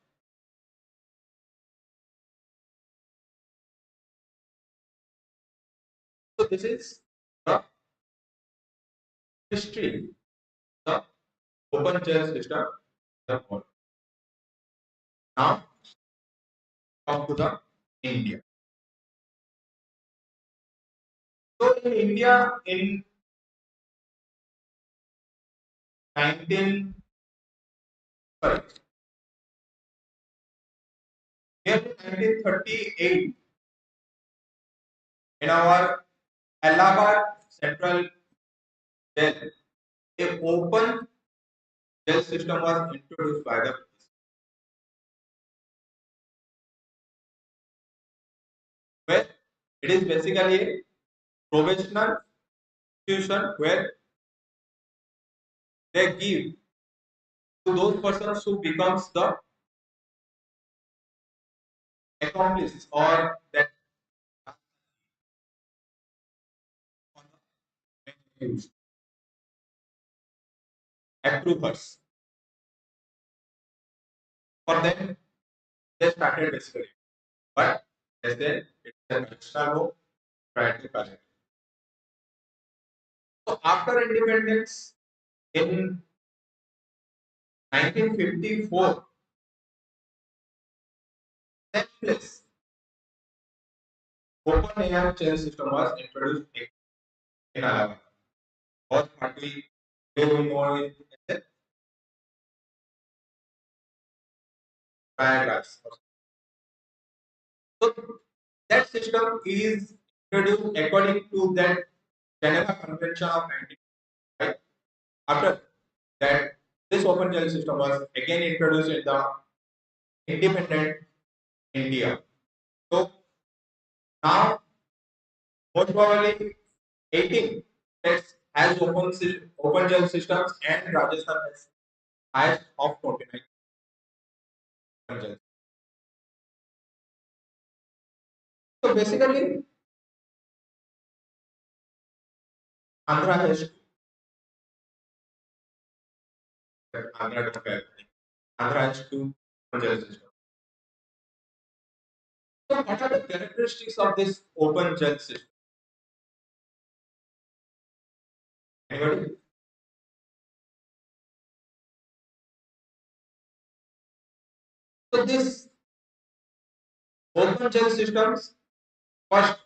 S3: So this is the history, the open chair system. Now come to the India. So in India in 19 sorry, in 1938 in our Allahabad Central Jail, a open jail system was introduced by the police, where it is basically a probational institution where they give to those persons who becomes the accomplice or that approvers. For them, they started basically, but as they it's an extra row, try to collect. So after independence in 1954, that place, open air chair system was introduced in Allahabad. Or partly, they will know it as a trial rise. So that system is introduced according to that Geneva Convention of 1995. After that, this open jail system was again introduced in the independent India. So now, most probably 18 states has open jail systems, and Rajasthan has highest of 29 open jails. So basically, Andhra has Andhra don't have any. Andhra has two open jail systems. So what are the characteristics of this open jail system? Anybody? So this open jail systems, first,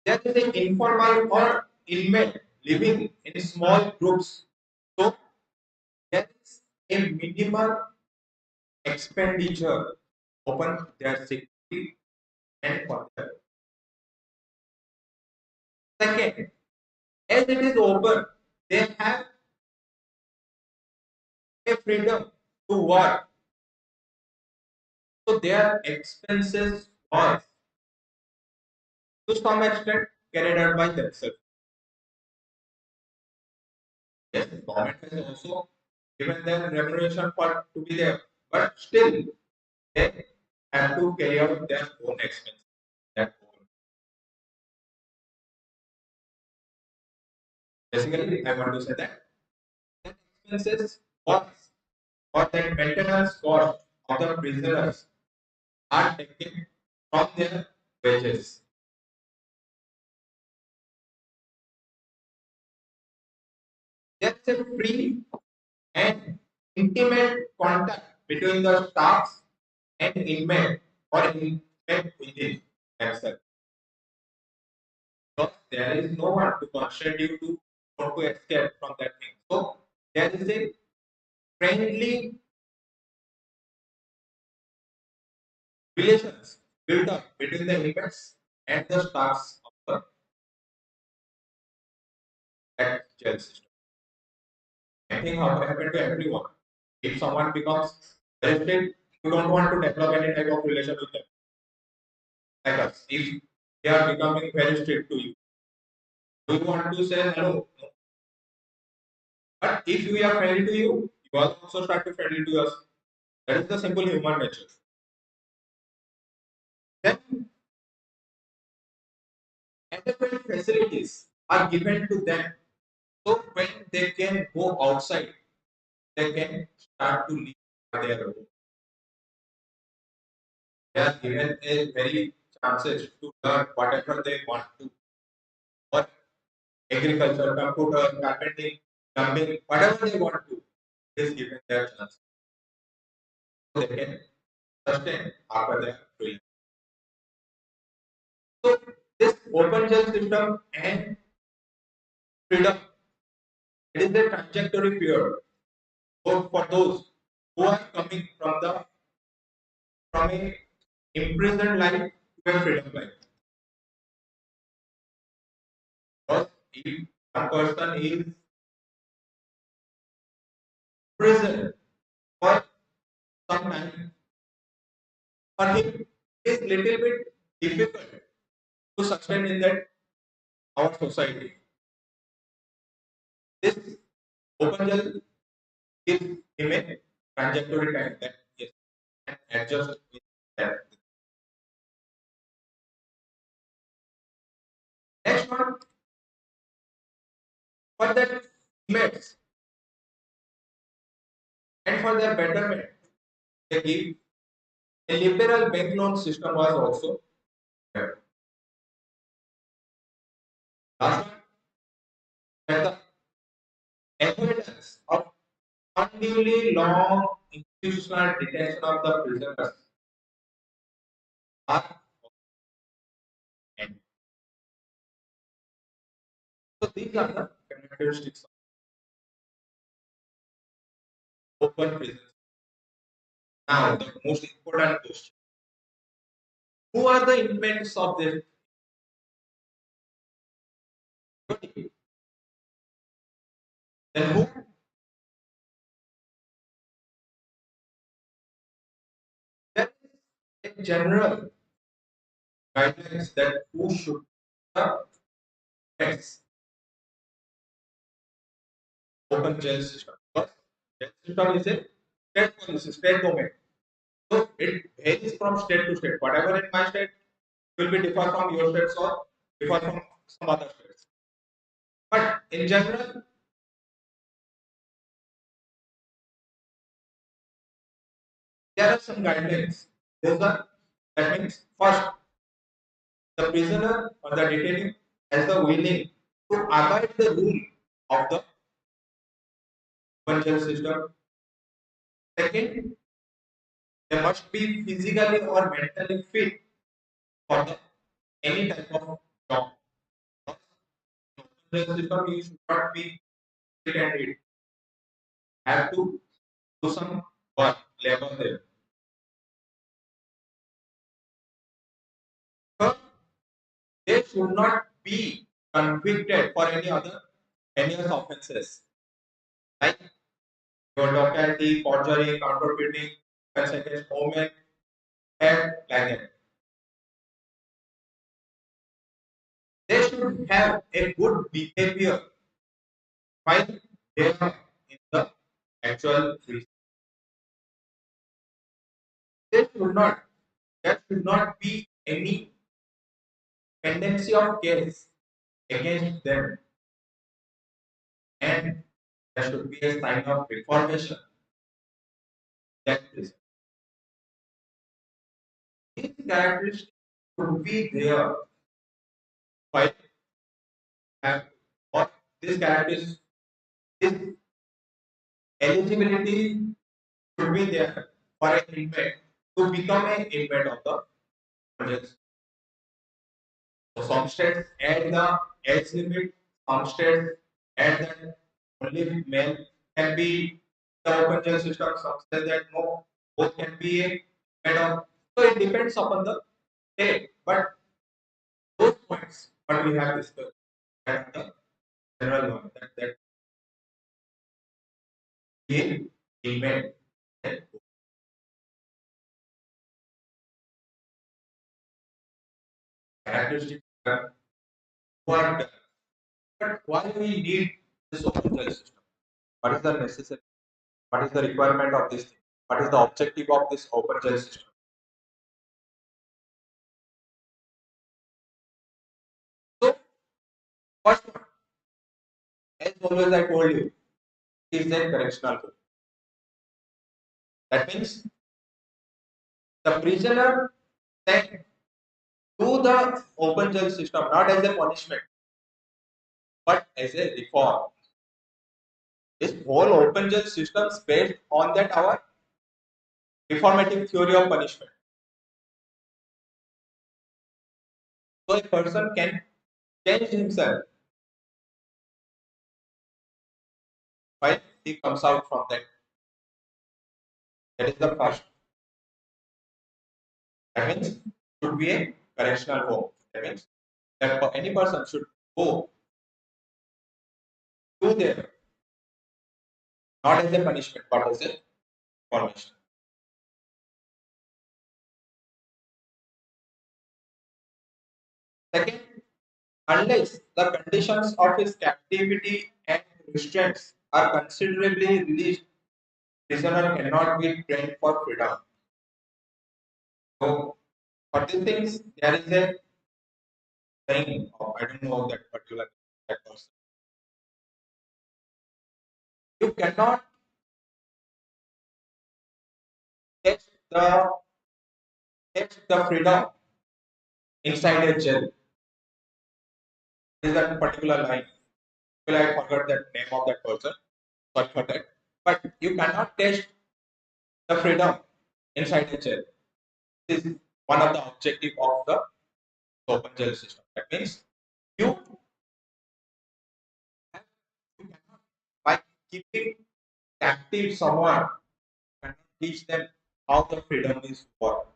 S3: there is an informal or inmate living in small groups. So there is a minimal expenditure open their security and for their. Second, as it is open, they have a freedom to work. So their expenses are to some extent carried out by themselves. Yes, the government has also given them remuneration for to be there, but still they have to carry out their own expenses. Their own. Basically, I want to say that expenses costs or that maintenance cost of the prisoners are taken from their wages. There is a free and intimate contact between the staffs and inmate or inmate within themselves. So there is no one to constrain you to want to escape from that thing. So there is a friendly relations built up between the inmates and the staffs of the that jail system. I think happen to everyone. If someone becomes arrested, you don't want to develop any type of relation with them. Like us, if they are becoming very strict to you, do you want to say hello? No. But if we are friendly to you, you also start to friendly to us. That is the simple human nature. Then adequate facilities are given to them. So when they can go outside, they can start to live their own. They are given a very chances to learn whatever they want to. Or agriculture, computer, carpentering, plumbing, whatever they want to, is given their chance. So they can sustain after their freedom. So this open jail system and freedom, it is a trajectory period for those who are coming from a imprisoned life to a freedom life. Because if one person is prison for some time, for him it is little bit difficult to sustain in that our society. This open jail gives him a trajectory time that yes, can adjust with that. Next one, for that inmates and for their betterment, they give a liberal bank loan system was also there. Last one, that the avoidance
S5: unduly long institutional detention of the prisoners are end. So these are the characteristics of open prisons. Now the most important question: who are the inmates of this? Then who? There is a general guidelines that who should be the inmates open jail system. Because jail system is a state policy, state domain. So it varies from state to state. Whatever in my state will be different from your states or different from some other states. But in general, there are some guidelines. Those are, that means first, the prisoner or the detainee has the willing to abide the rule of the open jail system. Second, they must be physically or mentally fit for the, any type of job. In open jail system, you should not be sit and eat. Have to do some work, labor there. Third, they should not be convicted for any other heinous offences like locality, forgery, counterfeiting, offense against women, and like that. They should have a good behavior while they are in the actual prison. They should not, there should not be any tendency of case against them, and there should be a sign of reformation that prison. These characteristics should be there while have or this characteristics, this eligibility should be there for an inmate to become an inmate of the project. So some states add the age limit, some states add that only male can be the open jail system, some say that no, both can be a inmate of. So it depends upon the state. But those points what we have discussed that the general one that be inmate characteristics what but why we need this open jail system? What is the necessity? What is the requirement of this thing? What is the objective of this open jail system? So, first one, as always I told you, is a correctional home. That means the prisoner sent to the open jail system not as a punishment, but as a reform. This whole open jail system is based on that our reformative theory of punishment. So a person can change himself while he comes out from that. That is the first. That means should be a correctional home. That means that any person should go to there not as a punishment but as a formation. Second, unless the conditions of his captivity and restraints are considerably released, prisoner cannot be trained for freedom. So for these things, there is a saying of I don't know that particular that person. You cannot test the freedom inside a jail. Is that particular line? Well, I forgot that name of that person. Sorry for that.
S6: but you cannot test the freedom inside the jail. This is one of the objective of the open jail system. That means you, you cannot, by keeping captive someone, cannot teach them how the freedom is work.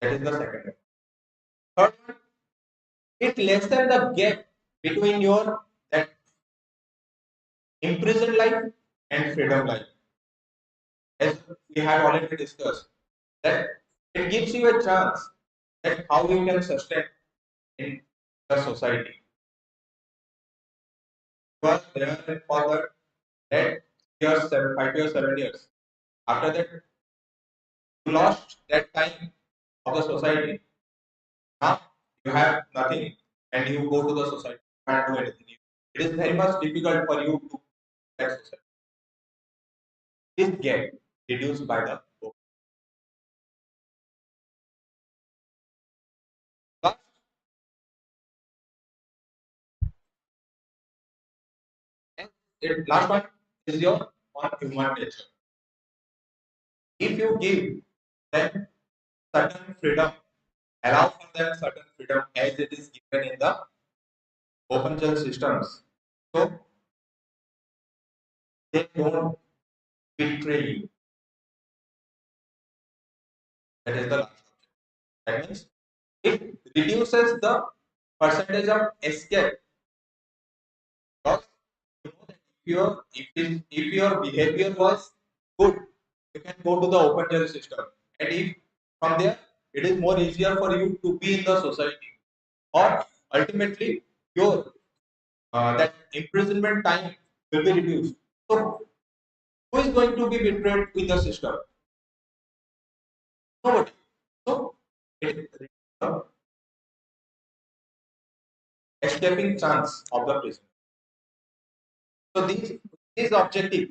S6: That is the second one. Third one, it lessens the gap between your that imprisoned life and freedom life. As we have already discussed, that it gives you a chance that how you can sustain in the society. You are there for that years, 5 years, 7 years. After that, you lost that time of the society. Now you have nothing, and you go to the society. You can't do anything. It is very much difficult for you to that society. This gap reduced by the book. Last one is your on human nature. If you give them certain freedom, allow for them certain freedom as it is given in the open jail systems, so they don't betray you. That is the last option. That means it reduces the percentage of escape. Because you know that if your behavior was good, you can go to the open jail system, and if from there it is more easier for you to be in the society, or ultimately your that imprisonment time will be reduced. So who is going to be betrayed in the system? Nobody. So it reduces the escaping chance of the prisoner. So these objective